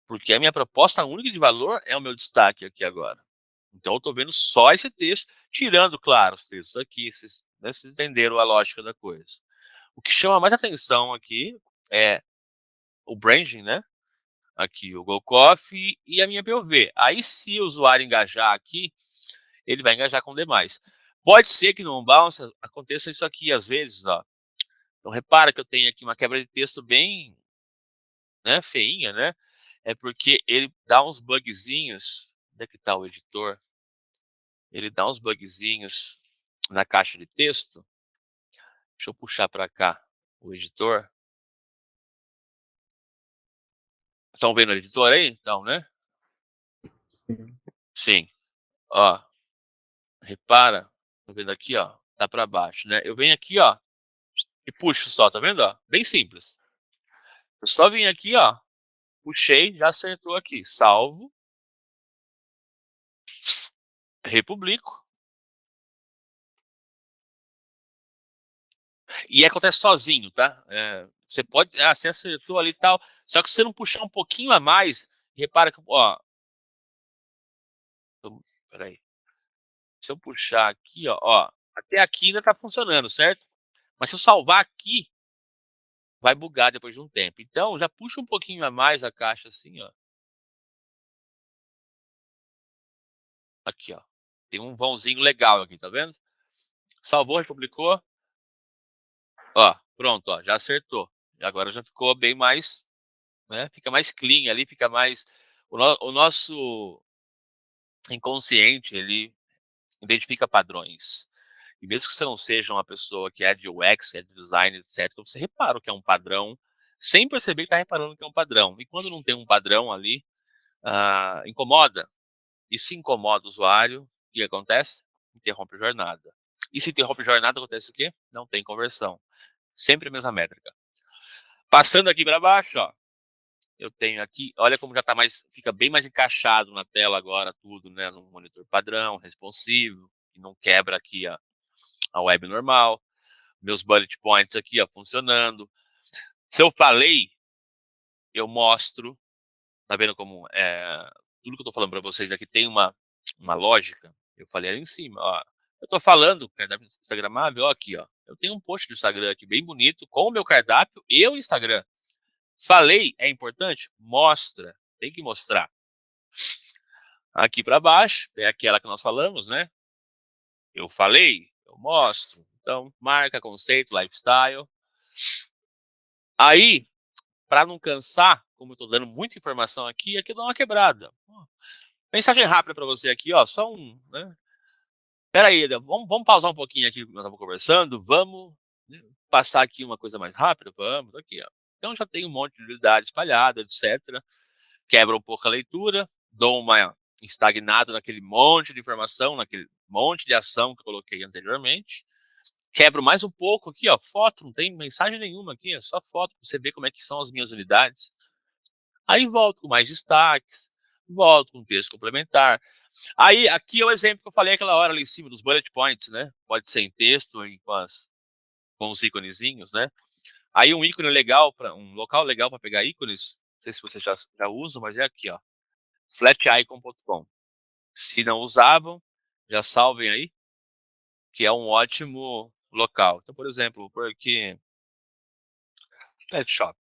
porque a minha proposta única de valor é o meu destaque aqui agora. Então eu estou vendo só esse texto, tirando, claro, os textos aqui, vocês entenderam a lógica da coisa. O que chama mais atenção aqui é o branding, né? aqui o GoCoffee e a minha POV. Aí, se o usuário engajar aqui, ele vai engajar com demais. Pode ser que no Unbounce aconteça isso aqui às vezes, ó. Então, repara que eu tenho aqui uma quebra de texto bem, né, feinha, né? É porque ele dá uns bugzinhos. Onde é que tá o editor? Ele dá uns bugzinhos na caixa de texto. Deixa eu puxar para cá o editor. Estão vendo o editor aí? Então, né? Sim. Sim. Ó, repara. Tá vendo aqui, ó? Tá para baixo, né? Eu venho aqui, ó, e puxo só, tá vendo? Ó? Bem simples. Eu só vim aqui, ó, puxei, já acertou aqui. Salvo. Republico. E acontece sozinho, tá? Você pode. Ah, você acertou ali e tal. Só que se você não puxar um pouquinho a mais, repara que. Ó. Peraí. Se eu puxar aqui, ó. Até aqui ainda tá funcionando, certo? Mas se eu salvar aqui, vai bugar depois de um tempo. Então, já puxa um pouquinho a mais a caixa assim, ó. Aqui, ó. Tem um vãozinho legal aqui, tá vendo? Salvou, republicou. Ó, pronto, ó. Já acertou. E agora já ficou bem mais, né? Fica mais clean ali, fica mais. O nosso inconsciente, ele identifica padrões. E mesmo que você não seja uma pessoa que é de UX, que é de design, etc., você repara o que é um padrão, sem perceber que está reparando que é um padrão. E quando não tem um padrão ali, incomoda. E se incomoda o usuário, o que acontece? Interrompe a jornada. E se interrompe a jornada, acontece o quê? Não tem conversão. Sempre a mesma métrica. Passando aqui para baixo, ó, eu tenho aqui, olha como já tá mais, fica bem mais encaixado na tela agora tudo, né, no monitor padrão, responsivo, que não quebra aqui a web normal, meus bullet points aqui, ó, funcionando. Se eu falei, eu mostro, tá vendo como tudo que eu tô falando para vocês aqui tem uma lógica. Eu falei ali em cima, ó, eu tô falando cardápio instagramável, ó, aqui, ó, eu tenho um post do Instagram aqui bem bonito com o meu cardápio e o Instagram. Falei, é importante? Mostra, tem que mostrar. Aqui para baixo, é aquela que nós falamos, né? Eu falei, eu mostro. Então, marca, conceito, lifestyle. Aí, para não cansar, como eu estou dando muita informação aqui dá uma quebrada. Mensagem rápida para você aqui, ó, só um, né? Pera aí, vamos pausar um pouquinho aqui que nós estamos conversando, vamos, né, passar aqui uma coisa mais rápida, vamos, aqui, ó. Então já tem um monte de unidade espalhada, etc. Quebra um pouco a leitura, dou uma estagnada naquele monte de informação, naquele monte de ação que eu coloquei anteriormente. Quebro mais um pouco aqui, ó, foto, não tem mensagem nenhuma aqui, é só foto, para você ver como é que são as minhas unidades. Aí volto com mais destaques, volto com texto complementar. Aí, aqui é o exemplo que eu falei aquela hora ali em cima, dos bullet points, né? Pode ser em texto, com os íconezinhos, né? Aí um ícone legal, um local legal para pegar ícones, não sei se você já usa, mas é aqui, ó, flaticon.com. Se não usavam, já salvem aí, que é um ótimo local. Então, por exemplo, porque Pet Shop,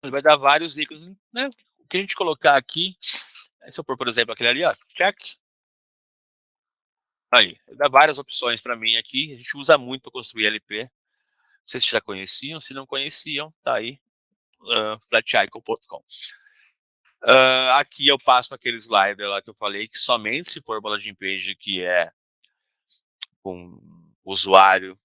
ele vai dar vários ícones, né? O que a gente colocar aqui, se eu pôr, por exemplo, aquele ali, ó, check. Aí, ele dá várias opções para mim aqui. A gente usa muito para construir LP. Não sei se já conheciam, se não conheciam, tá aí, flaticon.com. Aqui eu passo aquele slider lá que eu falei, que somente se for uma landing page que é com usuário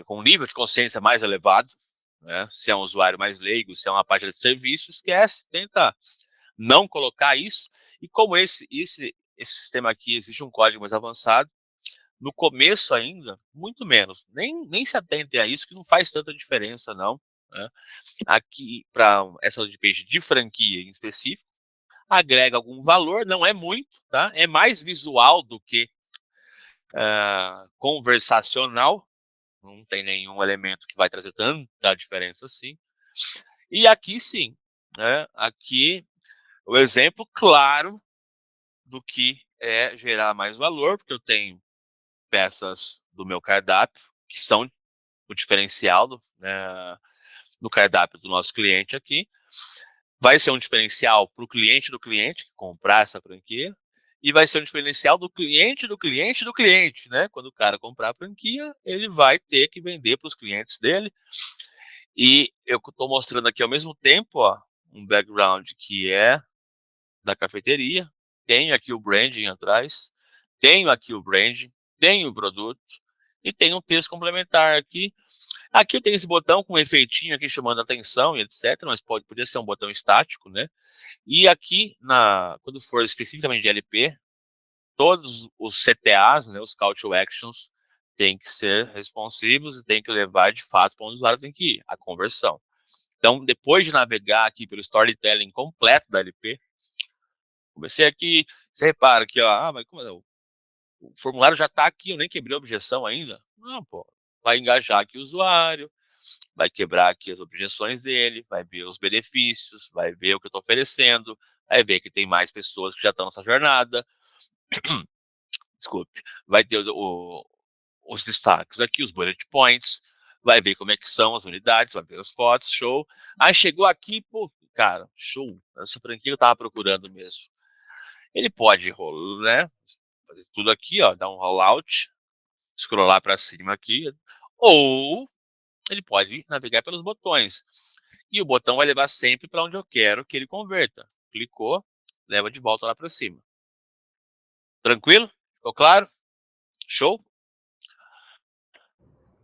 com um nível de consciência mais elevado, né? Se é um usuário mais leigo, se é uma página de serviço, esquece, tenta não colocar isso. E como esse sistema aqui exige um código mais avançado, no começo ainda, muito menos. Nem se atentem a isso, que não faz tanta diferença, não. Né? Aqui, para essa landing page de franquia em específico, agrega algum valor, não é muito, tá? É mais visual do que conversacional, não tem nenhum elemento que vai trazer tanta diferença assim. E aqui sim, né? Aqui o exemplo claro do que é gerar mais valor, porque eu tenho peças do meu cardápio que são o diferencial, né? no cardápio do nosso cliente aqui. Vai ser um diferencial para o cliente do cliente que comprar essa franquia, e vai ser um diferencial do cliente do cliente do cliente, né? Quando o cara comprar a franquia, ele vai ter que vender para os clientes dele. E eu estou mostrando aqui ao mesmo tempo, ó, um background que é da cafeteria, tenho aqui o branding atrás, tenho aqui o branding, tenho o produto, e tem um texto complementar aqui. Aqui eu tenho esse botão com um efeitinho aqui chamando a atenção e etc, mas poderia ser um botão estático, né? E aqui, quando for especificamente de LP, todos os CTAs, né, os Call to Actions, têm que ser responsivos e tem que levar de fato para onde o usuário tem que ir, a conversão. Então, depois de navegar aqui pelo storytelling completo da LP, comecei aqui, você repara aqui, ó, mas como o formulário já está aqui, eu nem quebrei a objeção ainda. Não, pô, vai engajar aqui o usuário, vai quebrar aqui as objeções dele, vai ver os benefícios, vai ver o que eu estou oferecendo, vai ver que tem mais pessoas que já estão nessa jornada. Desculpe. Vai ter os destaques aqui, os bullet points, vai ver como é que são as unidades, vai ver as fotos, show. Aí chegou aqui, pô, cara, show. Essa franquia eu estava procurando mesmo. Ele pode, né, fazer tudo aqui, ó, dar um rollout, scrollar para cima aqui, ou ele pode navegar pelos botões. E o botão vai levar sempre para onde eu quero que ele converta. Clicou, leva de volta lá para cima. Tranquilo? Ficou claro? Show?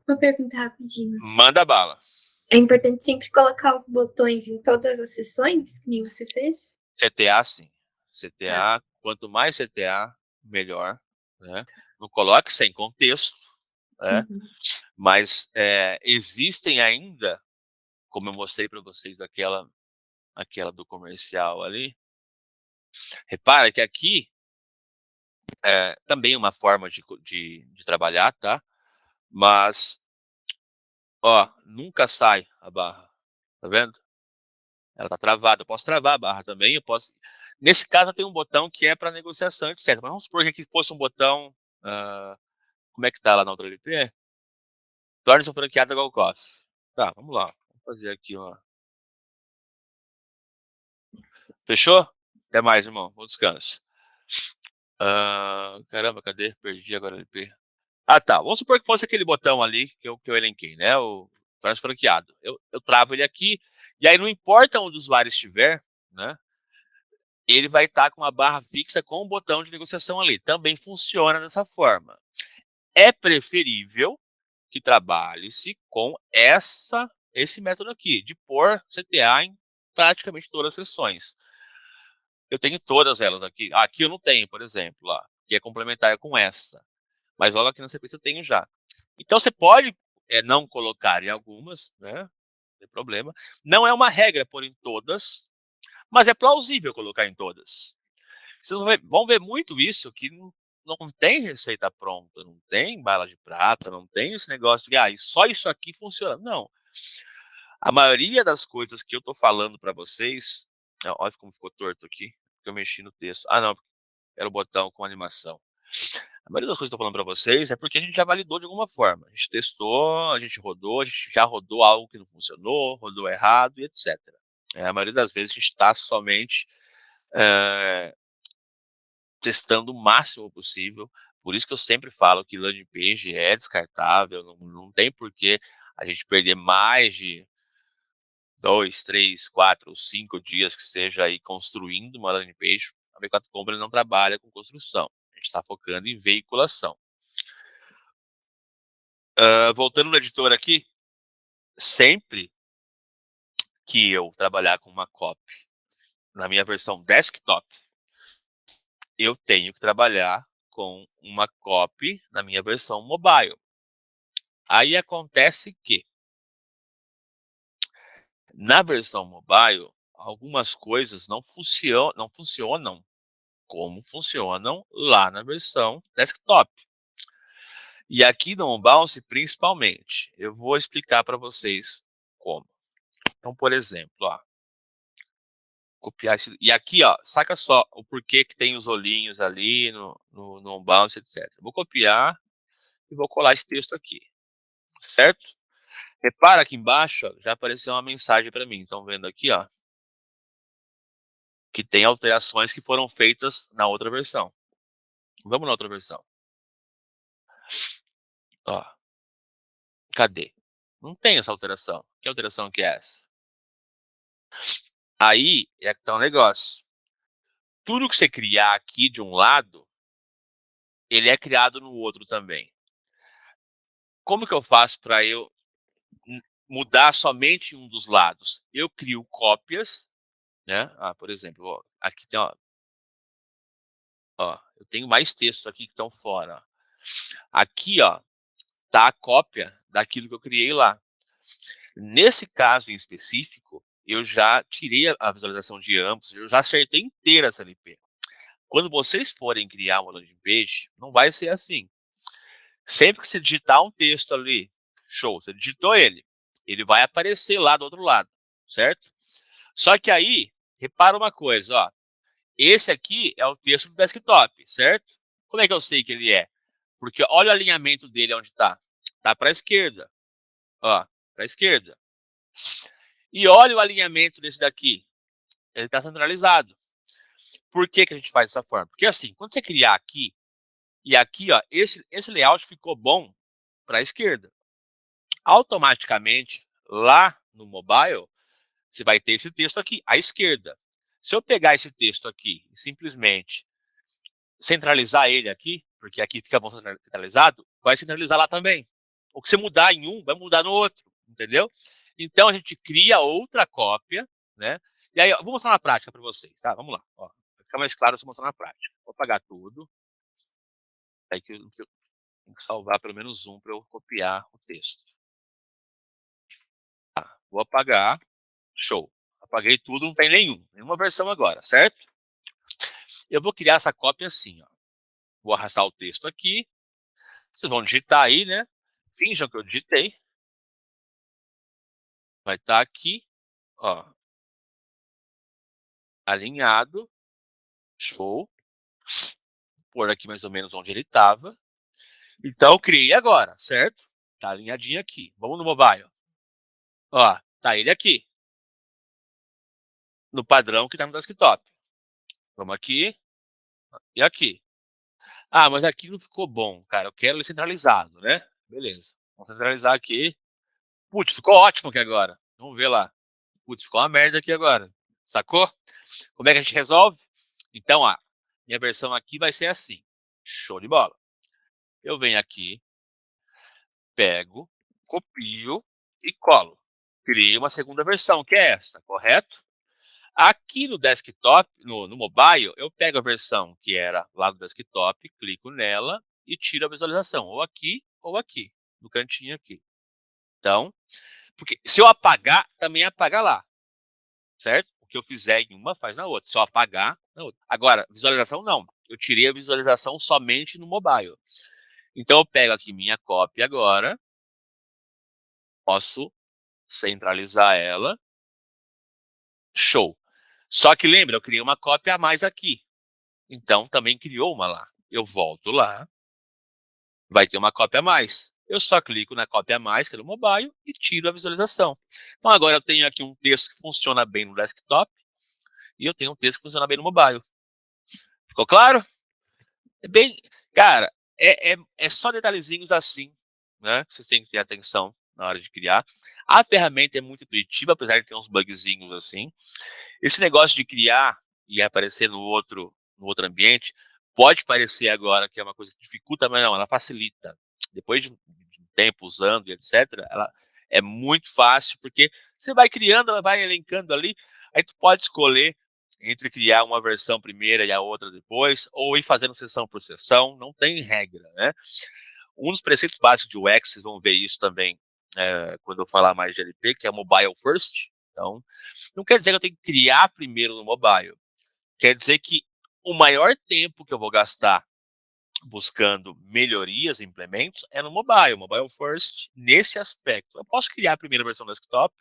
Uma pergunta rapidinho. Manda bala. É importante sempre colocar os botões em todas as sessões, que nem você fez? CTA, sim. CTA, quanto mais CTA, melhor. Né? Não coloque sem contexto, né? Uhum. Mas existem ainda, como eu mostrei para vocês aquela do comercial ali. Repara que aqui também é uma forma de trabalhar, tá? Mas, ó, nunca sai a barra, tá vendo? Ela tá travada. Eu posso travar a barra também, eu posso... Nesse caso, tem um botão que é para negociação, etc. Mas vamos supor que aqui fosse um botão... como é que tá lá na outra LP? Torne-se um franqueado igual coffee. Tá, vamos lá. Vamos fazer aqui, ó. Fechou? Até mais, irmão. Bom descanso. Caramba, cadê? Perdi agora a LP. Ah, tá. Vamos supor que fosse aquele botão ali que eu elenquei, né? O torne-se franqueado. Eu travo ele aqui, e aí não importa onde o usuário estiver, né? Ele vai estar com uma barra fixa com um botão de negociação ali. Também funciona dessa forma. É preferível que trabalhe-se com esse método aqui, de pôr CTA em praticamente todas as sessões. Eu tenho todas elas aqui. Aqui eu não tenho, por exemplo, lá, que é complementar com essa. Mas logo aqui na sequência eu tenho já. Então você pode não colocar em algumas, né? Não tem problema. Não é uma regra pôr em todas, mas é plausível colocar em todas. Vocês vão ver muito isso, que não tem receita pronta, não tem bala de prata, não tem esse negócio de, só isso aqui funciona. Não. A maioria das coisas que eu tô falando para vocês, olha como ficou torto aqui, porque eu mexi no texto. Ah, não, era o botão com animação. A maioria das coisas que eu tô falando para vocês é porque a gente já validou de alguma forma. A gente testou, a gente rodou, a gente já rodou algo que não funcionou, rodou errado e etc. A maioria das vezes a gente está somente testando o máximo possível. Por isso que eu sempre falo que landing page é descartável, não tem por que a gente perder mais de 2, 3, 4, 5 dias que seja aí construindo uma landing page. A V4 Company não trabalha com construção, a gente está focando em veiculação. Voltando no editor aqui, sempre que eu trabalhar com uma copy na minha versão desktop, eu tenho que trabalhar com uma copy na minha versão mobile. Aí acontece que, na versão mobile, algumas coisas não funcionam como funcionam lá na versão desktop. E aqui no OnBounce, principalmente, eu vou explicar para vocês como. Então, por exemplo, ó, copiar esse... E aqui, ó, saca só o porquê que tem os olhinhos ali no OnBounce, etc. Vou copiar e vou colar esse texto aqui, certo? Repara aqui embaixo, ó, já apareceu uma mensagem para mim. Estão vendo aqui, ó, que tem alterações que foram feitas na outra versão. Vamos na outra versão. Ó, cadê? Não tem essa alteração. Que alteração que é essa? Aí é que tá um negócio. Tudo que você criar aqui de um lado, ele é criado no outro também. Como que eu faço para eu mudar somente um dos lados? Eu crio cópias, né? Por exemplo, ó, aqui tem, ó, eu tenho mais texto aqui que estão fora. Ó. Aqui, ó, tá a cópia daquilo que eu criei lá. Nesse caso em específico, eu já tirei a visualização de ambos, eu já acertei inteira essa LP. Quando vocês forem criar uma landing page, não vai ser assim. Sempre que você digitar um texto ali, show, você digitou ele vai aparecer lá do outro lado, certo? Só que aí, repara uma coisa, ó. Esse aqui é o texto do desktop, certo? Como é que eu sei que ele é? Porque olha o alinhamento dele onde está. Está para a esquerda. Ó, para a esquerda. E olha o alinhamento desse daqui. Ele está centralizado. Por que a gente faz dessa forma? Porque assim, quando você criar aqui, e aqui, ó, esse layout ficou bom para a esquerda. Automaticamente, lá no mobile, você vai ter esse texto aqui, à esquerda. Se eu pegar esse texto aqui e simplesmente centralizar ele aqui, porque aqui fica bom centralizado, vai centralizar lá também. O que você mudar em um, vai mudar no outro, entendeu? Então, a gente cria outra cópia, né? E aí, ó, vou mostrar na prática para vocês, tá? Vamos lá. Ó. Pra ficar mais claro, eu vou mostrar na prática. Vou apagar tudo. Aí que eu tenho que salvar pelo menos um para eu copiar o texto. Tá, vou apagar. Show. Apaguei tudo, não tem nenhuma versão agora, certo? Eu vou criar essa cópia assim, ó. Vou arrastar o texto aqui. Vocês vão digitar aí, né? Finjam que eu digitei. Vai estar aqui, ó. Alinhado. Show. Vou pôr aqui mais ou menos onde ele estava. Então, eu criei agora, certo? Tá alinhadinho aqui. Vamos no mobile. Ó, tá ele aqui. No padrão que tá no desktop. Vamos aqui e aqui. Mas aqui não ficou bom, cara. Eu quero ele centralizado, né? Beleza. Vamos centralizar aqui. Putz, ficou ótimo aqui agora. Vamos ver lá. Putz, ficou uma merda aqui agora. Sacou? Como é que a gente resolve? Então, minha versão aqui vai ser assim. Show de bola. Eu venho aqui, pego, copio e colo. Criei uma segunda versão, que é essa, correto? Aqui no desktop, no mobile, eu pego a versão que era lá do desktop, clico nela e tiro a visualização, ou aqui, no cantinho aqui. Então, porque se eu apagar, também apaga lá, certo? O que eu fizer em uma, faz na outra. Se eu apagar, na outra. Agora, visualização não. Eu tirei a visualização somente no mobile. Então, eu pego aqui minha cópia agora, posso centralizar ela. Show. Só que lembra, eu criei uma cópia a mais aqui. Então, também criou uma lá. Eu volto lá, vai ter uma cópia a mais. Eu só clico na cópia a mais, que é do mobile, e tiro a visualização. Então, agora eu tenho aqui um texto que funciona bem no desktop, e eu tenho um texto que funciona bem no mobile. Ficou claro? É bem... Cara, é só detalhezinhos assim, né? Que vocês têm que ter atenção na hora de criar. A ferramenta é muito intuitiva, apesar de ter uns bugzinhos assim. Esse negócio de criar e aparecer no outro ambiente, pode parecer agora que é uma coisa que dificulta, mas não, ela facilita. Depois de um tempo usando e etc., ela é muito fácil, porque você vai criando, ela vai elencando ali, aí tu pode escolher entre criar uma versão primeira e a outra depois, ou ir fazendo sessão por sessão, não tem regra, né? Um dos preceitos básicos de UX, vocês vão ver isso também quando eu falar mais de LP, que é mobile first. Então, não quer dizer que eu tenho que criar primeiro no mobile. Quer dizer que o maior tempo que eu vou gastar buscando melhorias e implementos é no mobile first, nesse aspecto. Eu posso criar a primeira versão desktop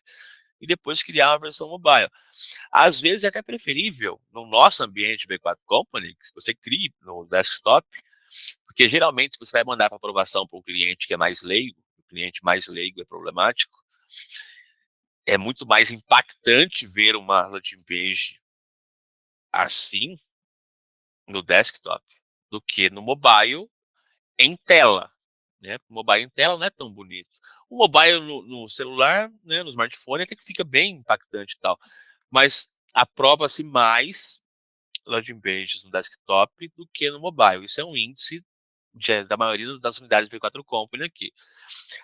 e depois criar uma versão mobile. Às vezes é até preferível, no nosso ambiente V4 Company, que você crie no desktop, porque geralmente você vai mandar para aprovação para um cliente que é mais leigo, o cliente mais leigo é problemático, É muito mais impactante ver uma landing page assim no desktop do que no mobile em tela, né? O mobile em tela não é tão bonito. O mobile no celular, né, no smartphone, até que fica bem impactante e tal. Mas aprova-se mais landing pages no desktop do que no mobile. Isso é um índice da maioria das unidades V4 Company aqui.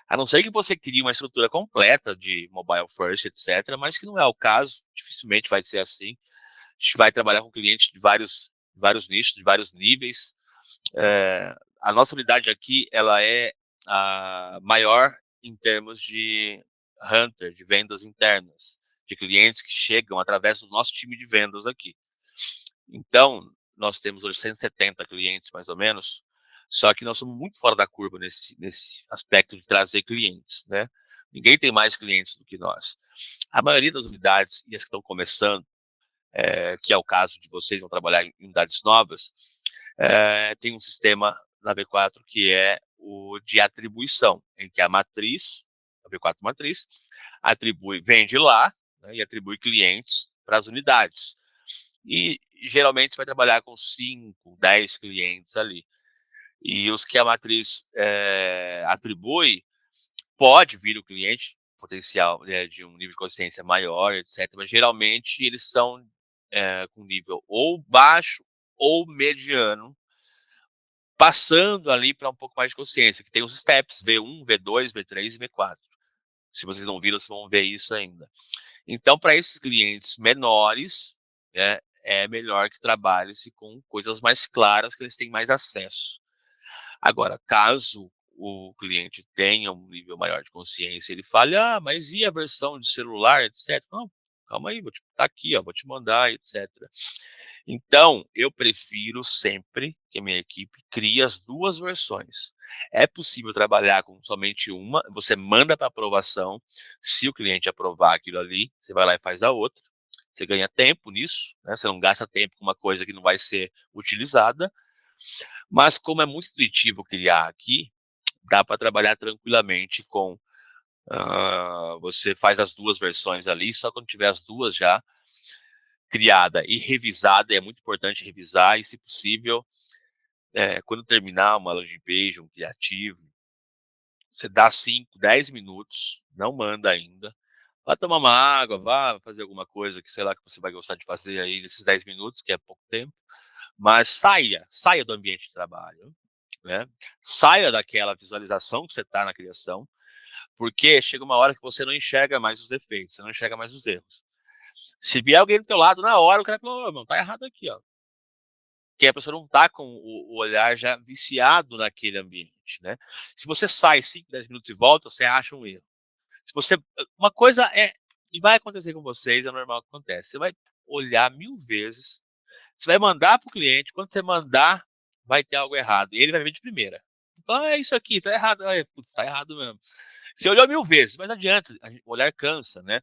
A não ser que você crie uma estrutura completa de mobile first, etc., mas que não é o caso, dificilmente vai ser assim. A gente vai trabalhar com clientes de vários nichos, de vários níveis. A nossa unidade aqui, ela é a maior em termos de hunter, de vendas internas, de clientes que chegam através do nosso time de vendas aqui. Então, nós temos hoje 170 clientes, mais ou menos, só que nós somos muito fora da curva nesse aspecto de trazer clientes, né? Ninguém tem mais clientes do que nós. A maioria das unidades, e as que estão começando, que é o caso de vocês, vão trabalhar em unidades novas, tem um sistema na V4 que é o de atribuição, em que a matriz, a V4 matriz, vende lá, né, e atribui clientes para as unidades. E geralmente você vai trabalhar com 5, 10 clientes ali. E os que a matriz atribui, pode vir o cliente potencial, né, de um nível de consciência maior, etc. Mas geralmente eles são com nível ou baixo ou mediano, passando ali para um pouco mais de consciência, que tem os steps V1, V2, V3 e V4. Se vocês não viram, vocês vão ver isso ainda. Então, para esses clientes menores, né, é melhor que trabalhe-se com coisas mais claras, que eles têm mais acesso. Agora, caso o cliente tenha um nível maior de consciência, ele fale, mas e a versão de celular, etc. Não, calma aí, tá aqui, ó, vou te mandar, etc. Então, eu prefiro sempre que a minha equipe crie as duas versões. É possível trabalhar com somente uma, você manda para aprovação, se o cliente aprovar aquilo ali, você vai lá e faz a outra. Você ganha tempo nisso, né? Você não gasta tempo com uma coisa que não vai ser utilizada. Mas como é muito intuitivo criar aqui, dá para trabalhar tranquilamente com você faz as duas versões ali, só quando tiver as duas já criada e revisada, é muito importante revisar e, se possível, quando terminar uma landing page, um criativo, você dá 5, 10 minutos, não manda ainda, vá tomar uma água, vá fazer alguma coisa que, sei lá, que você vai gostar de fazer aí nesses 10 minutos, que é pouco tempo, mas saia do ambiente de trabalho, né? Saia daquela visualização que você está na criação, porque chega uma hora que você não enxerga mais os defeitos, você não enxerga mais os erros. Se vier alguém do teu lado, na hora, o cara fala, não, tá errado aqui, ó. Que a pessoa não tá com o olhar já viciado naquele ambiente, né? Se você sai 5, 10 minutos e volta, você acha um erro. Se você, uma coisa e vai acontecer com vocês, é normal que acontece, você vai olhar 1000 vezes, você vai mandar para o cliente, quando você mandar, vai ter algo errado, e ele vai ver de primeira. Então, é isso aqui, tá errado. Putz, tá errado mesmo. Você olhou 1000 vezes, mas não adianta, o olhar cansa, né?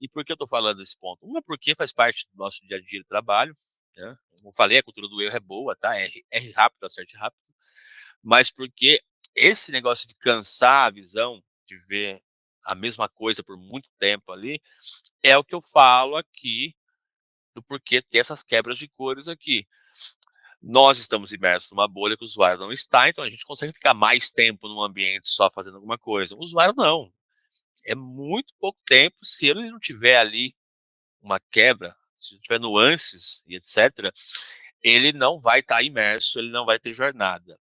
E por que eu tô falando desse ponto? Uma, porque faz parte do nosso dia a dia de trabalho, né? Como eu falei, a cultura do erro é boa, tá? Erre rápido, acerte rápido. Mas porque esse negócio de cansar a visão, de ver a mesma coisa por muito tempo ali, é o que eu falo aqui, do porquê ter essas quebras de cores aqui. Nós estamos imersos numa bolha que o usuário não está, então a gente consegue ficar mais tempo num ambiente só fazendo alguma coisa. O usuário não. É muito pouco tempo se ele não tiver ali uma quebra, se não tiver nuances e etc., ele não vai estar imerso, ele não vai ter jornada.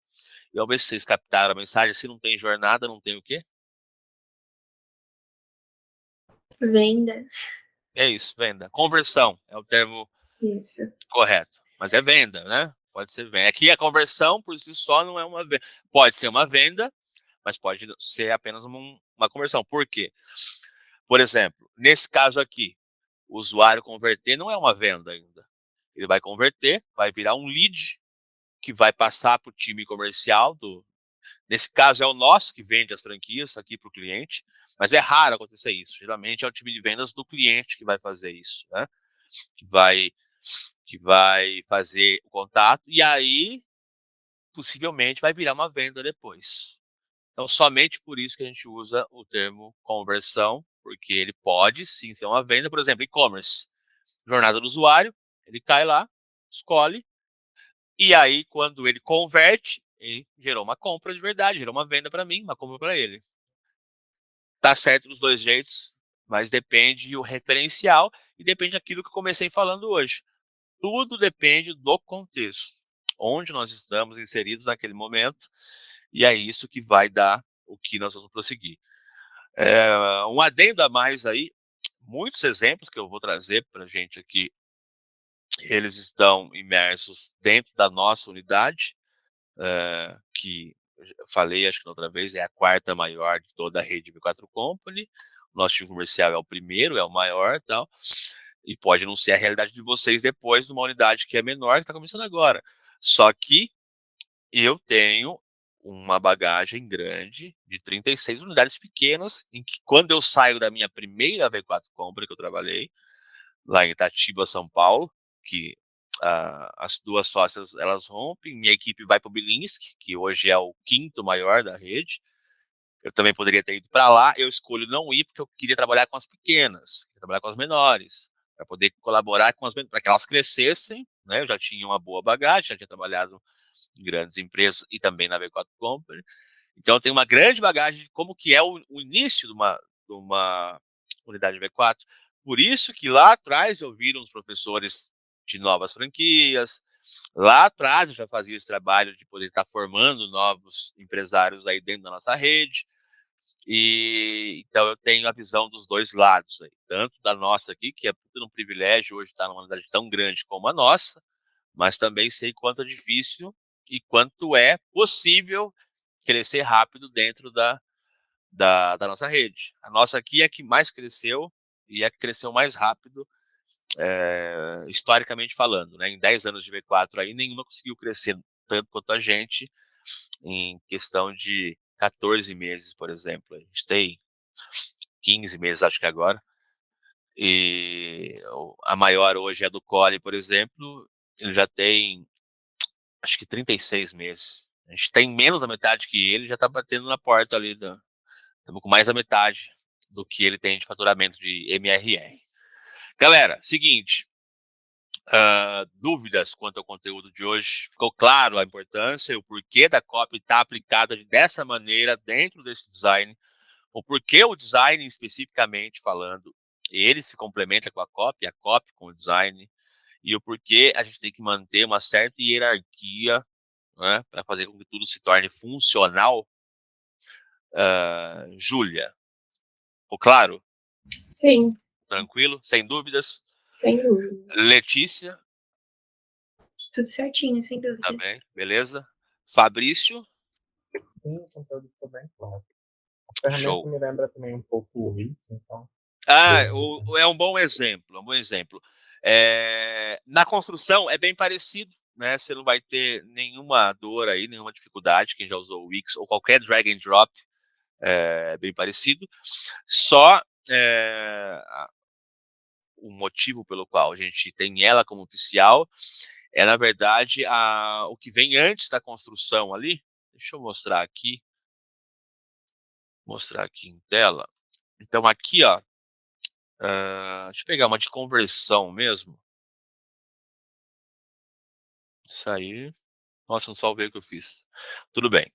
E vamos ver se vocês captaram a mensagem. Se não tem jornada, não tem o quê? Venda. É isso, venda. Conversão é o termo Isso. correto. Mas é venda, né? Pode ser venda. Aqui a conversão por si só não é uma venda. Pode ser uma venda, mas pode ser apenas uma conversão. Por quê? Por exemplo, nesse caso aqui, o usuário converter não é uma venda ainda. Ele vai converter, vai virar um lead que vai passar para o time comercial nesse caso é o nosso que vende as franquias aqui para o cliente, mas é raro acontecer isso. Geralmente é o time de vendas do cliente que vai fazer isso, né? Que vai fazer o contato e aí possivelmente vai virar uma venda depois. Então, somente por isso que a gente usa o termo conversão, porque ele pode sim ser uma venda, por exemplo, e-commerce, jornada do usuário, ele cai lá, escolhe, e aí quando ele converte, ele gerou uma compra de verdade, gerou uma venda para mim, uma compra para ele. Tá certo dos dois jeitos, mas depende o referencial e depende daquilo que eu comecei falando hoje. Tudo depende do contexto, onde nós estamos inseridos naquele momento, e é isso que vai dar o que nós vamos prosseguir. Um adendo a mais aí, muitos exemplos que eu vou trazer para a gente aqui, eles estão imersos dentro da nossa unidade, que eu falei, acho que na outra vez, é a quarta maior de toda a rede V4 Company. O nosso time comercial é o primeiro, é o maior e tal. E pode não ser a realidade de vocês depois de uma unidade que é menor, que está começando agora. Só que eu tenho uma bagagem grande de 36 unidades pequenas, em que quando eu saio da minha primeira V4 Company que eu trabalhei, lá em Itatiba, São Paulo, que as duas sócias elas rompem, minha equipe vai para o Bilinski, que hoje é o quinto maior da rede. Eu também poderia ter ido para lá, eu escolho não ir porque eu queria trabalhar com as pequenas, queria trabalhar com as menores, para poder colaborar com as menores, para que elas crescessem, né? Eu já tinha uma boa bagagem, já tinha trabalhado em grandes empresas e também na V4 Company. Então eu tenho uma grande bagagem de como que é o início de uma unidade V4. Por isso que lá atrás eu vi uns professores de novas franquias, lá atrás eu já fazia esse trabalho de poder estar formando novos empresários aí dentro da nossa rede. E então eu tenho a visão dos dois lados aí, tanto da nossa aqui, que é tudo um privilégio hoje estar numa unidade tão grande como a nossa, mas também sei quanto é difícil e quanto é possível crescer rápido dentro da nossa rede. A nossa aqui é a que mais cresceu e é a que cresceu mais rápido, historicamente falando, né? Em 10 anos de V4 aí, nenhuma conseguiu crescer tanto quanto a gente em questão de 14 meses, por exemplo. A gente tem 15 meses, acho que agora. E a maior hoje é a do Cole, por exemplo. Ele já tem, acho que 36 meses. A gente tem menos da metade que ele, já tá batendo na porta ali. Estamos com mais da metade do que ele tem de faturamento de MRR. Galera, seguinte. Dúvidas quanto ao conteúdo de hoje? Ficou claro a importância e o porquê da copy estar aplicada dessa maneira dentro desse design? O porquê o design, especificamente falando, ele se complementa com a copy com o design, e o porquê a gente tem que manter uma certa hierarquia, né, para fazer com que tudo se torne funcional. Júlia, ficou claro? Sim, Tranquilo? Sem dúvidas? sem dúvida. Letícia, Tudo certinho, sem dúvidas. também, beleza? Fabrício, Sim, o conteúdo ficou bem claro. A ferramenta show. me lembra também um pouco o Wix, então. É um bom exemplo, é um bom exemplo. Na construção é bem parecido, né? Você não vai ter nenhuma dor aí, nenhuma dificuldade, quem já usou o Wix ou qualquer drag and drop, é bem parecido. Só o motivo pelo qual a gente tem ela como oficial é, na verdade, o que vem antes da construção ali. Deixa eu mostrar aqui em tela. Então aqui, ó, deixa eu pegar uma de conversão mesmo. Isso aí. Nossa, não salvei o que eu fiz. Tudo bem.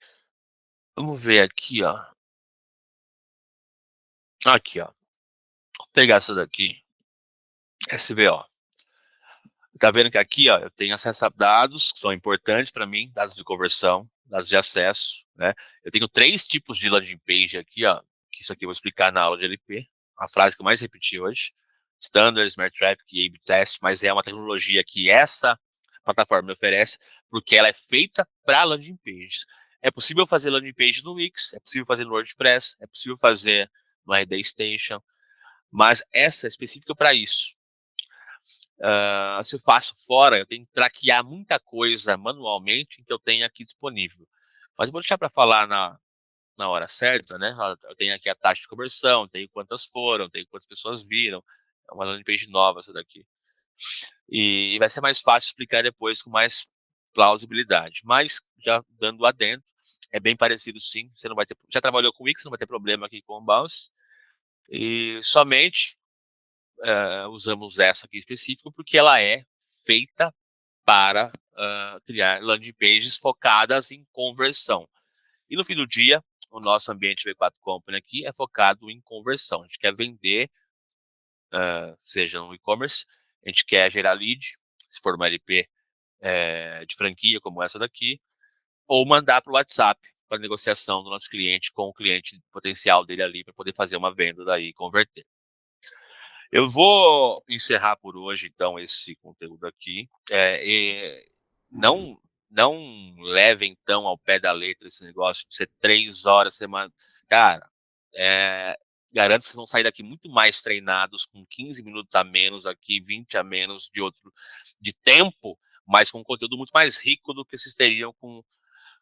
Vamos ver aqui, ó. Aqui, ó. Vou pegar essa daqui. SVO. Tá vendo que aqui, ó, eu tenho acesso a dados que são importantes para mim, dados de conversão, dados de acesso, né? Eu tenho 3 tipos de landing page aqui, ó, que isso aqui eu vou explicar na aula de LP. A frase que eu mais repeti hoje. Standard, Smart Traffic e A/B Test, mas é uma tecnologia que essa plataforma me oferece, porque ela é feita para landing pages. É possível fazer landing page no Wix, é possível fazer no WordPress, é possível fazer no RD Station, mas essa é específica para isso. Se eu faço fora, eu tenho que traquear muita coisa manualmente que eu tenho aqui disponível. Mas eu vou deixar para falar na hora certa, né? Eu tenho aqui a taxa de conversão, tenho quantas foram, tenho quantas pessoas viram. É uma landing page nova essa daqui. E vai ser mais fácil explicar depois com mais plausibilidade. Mas, já dando adentro, É bem parecido, sim. Você não vai ter, já trabalhou com Wix, não vai ter problema aqui com o Bounce. E somente usamos essa aqui específica porque ela é feita para criar landing pages focadas em conversão. E no fim do dia, o nosso ambiente V4 Company aqui é focado em conversão. A gente quer vender, seja no e-commerce, a gente quer gerar lead, se for uma LP de franquia como essa daqui, ou mandar para o WhatsApp para negociação do nosso cliente com o cliente potencial dele ali para poder fazer uma venda daí e converter. Eu vou encerrar por hoje, então, esse conteúdo aqui. Não levem, então, ao pé da letra esse negócio de ser 3 horas semana. Cara, garanto que vocês vão sair daqui muito mais treinados, com 15 minutos a menos aqui, 20 a menos de tempo, mas com um conteúdo muito mais rico do que vocês teriam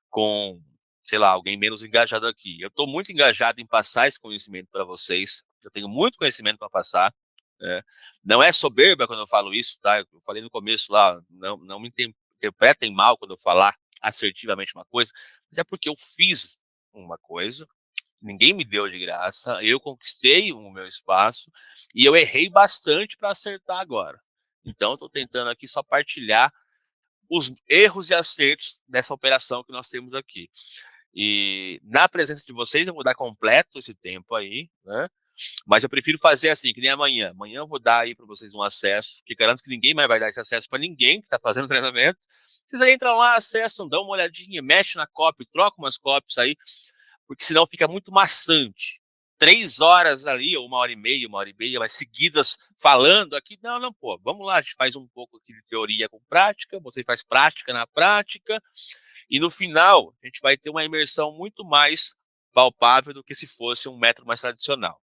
com, sei lá, alguém menos engajado aqui. Eu estou muito engajado em passar esse conhecimento para vocês. Eu tenho muito conhecimento para passar. Não é soberba quando eu falo isso, tá? Eu falei no começo lá, não me interpretem mal quando eu falar assertivamente uma coisa, mas é porque eu fiz uma coisa, ninguém me deu de graça, eu conquistei o meu espaço e eu errei bastante para acertar agora. Então, eu estou tentando aqui só partilhar os erros e acertos dessa operação que nós temos aqui. E na presença de vocês, eu vou dar completo esse tempo aí, né? Mas eu prefiro fazer assim, que nem amanhã. Amanhã eu vou dar aí para vocês um acesso, que garanto que ninguém mais vai dar esse acesso para ninguém que está fazendo treinamento. Vocês aí entram lá, acessam, dão uma olhadinha, mexe na copy, troca umas copies aí, porque senão fica muito maçante. 3 horas ali, ou 1h30, mas seguidas falando aqui. Não, pô, vamos lá, a gente faz um pouco aqui de teoria com prática, você faz prática na prática, e no final a gente vai ter uma imersão muito mais palpável do que se fosse um método mais tradicional.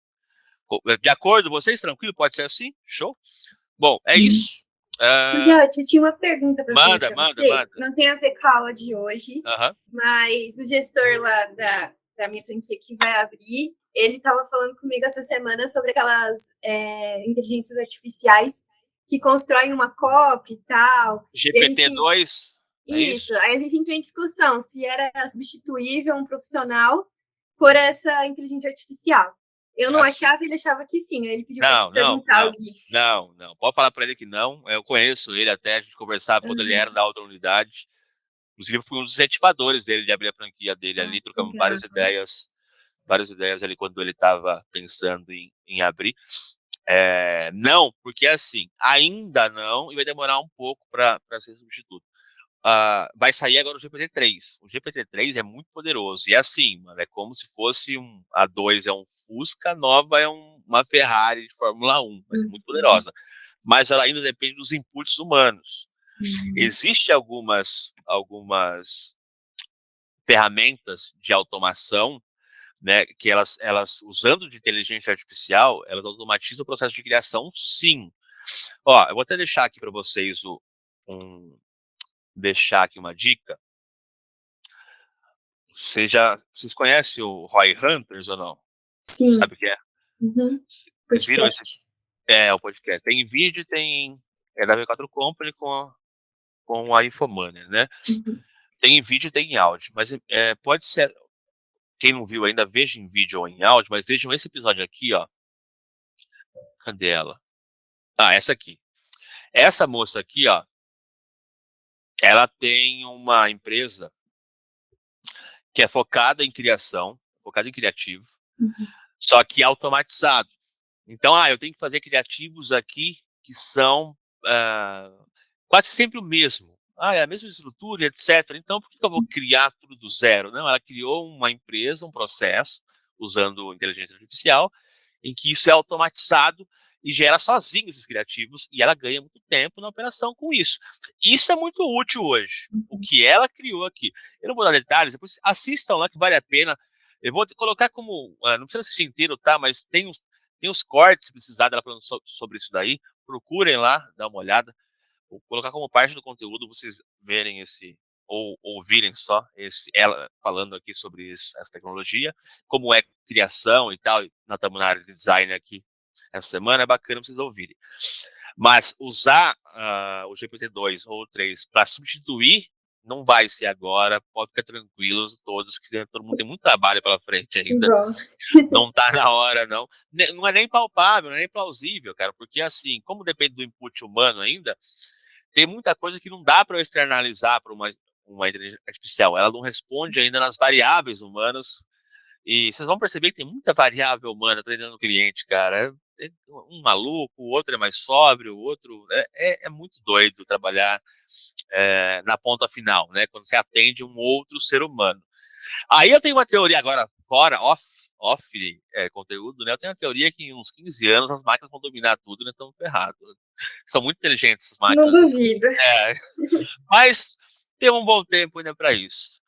De acordo, vocês? Tranquilo? Pode ser assim? Show? Bom, é isso. Mas, eu tinha uma pergunta para fazer para você. Manda. Não tem a ver com a aula de hoje, mas o gestor lá da minha franquia que vai abrir, ele estava falando comigo essa semana sobre aquelas inteligências artificiais que constroem uma copy e tal. GPT-2? Isso. Aí a gente entrou em discussão se era substituível um profissional por essa inteligência artificial. Eu não achava, ele achava que sim. Aí ele pediu para te perguntar o GIF. Não. Pode falar para ele que não. Eu conheço ele até, a gente conversava quando ele era da outra unidade. Inclusive, eu fui um dos incentivadores dele de abrir a franquia dele ali, trocamos várias ideias ali quando ele estava pensando em abrir. Não, porque assim, ainda não, e vai demorar um pouco para ser substituto. Vai sair agora o GPT-3. O GPT-3 é muito poderoso. E assim, mano, é como se fosse a 2 é um Fusca, a nova é uma Ferrari de Fórmula 1. Vai ser muito poderosa. Mas ela ainda depende dos inputs humanos. Existem algumas ferramentas de automação, né, que elas usando de inteligência artificial, elas automatizam o processo de criação, sim. Ó, eu vou até deixar aqui para vocês deixar aqui uma dica. Vocês conhecem o Roy Hunters ou não? Sim. Sabe o que é? Vocês viram esse? O podcast. Tem vídeo, é da V4 Company com a Infomoney, né? Tem em vídeo e tem em áudio, mas pode ser, quem não viu ainda, veja em vídeo ou em áudio, mas vejam esse episódio aqui, ó. Cadê ela? Essa aqui. Essa moça aqui, ó, ela tem uma empresa que é focada em criação, focada em criativo, só que automatizado. Então, eu tenho que fazer criativos aqui que são quase sempre o mesmo. É a mesma estrutura, etc. Então, por que eu vou criar tudo do zero? Não, ela criou uma empresa, um processo, usando inteligência artificial, em que isso é automatizado e gera sozinho esses criativos, e ela ganha muito tempo na operação com isso. Isso é muito útil hoje, o que ela criou aqui. Eu não vou dar detalhes, depois assistam lá que vale a pena. Eu vou te colocar como, não precisa assistir inteiro, tá? Mas tem os cortes, se precisar dela falando sobre isso daí, procurem lá, dá uma olhada. Vou colocar como parte do conteúdo, vocês verem ou ouvirem só ela falando aqui sobre essa tecnologia, como é criação e tal. Nós estamos na área de design aqui essa semana, é bacana vocês ouvirem. Mas usar o GPT-2 ou 3 para substituir não vai ser agora, pode ficar tranquilos todos, que todo mundo tem muito trabalho pela frente ainda. Não tá na hora, não. Não é nem palpável, não é nem plausível, cara, porque assim, como depende do input humano ainda, tem muita coisa que não dá para eu externalizar para uma inteligência artificial. Ela não responde ainda nas variáveis humanas. E vocês vão perceber que tem muita variável humana treinando o cliente, cara. Um maluco, o outro é mais sóbrio, o outro... É muito doido trabalhar na ponta final, né? Quando você atende um outro ser humano. Aí eu tenho uma teoria agora, fora, off conteúdo, né? Eu tenho uma teoria que em uns 15 anos as máquinas vão dominar tudo, né? Estão ferrados. São muito inteligentes as máquinas. Não duvido. Mas tem um bom tempo ainda para isso.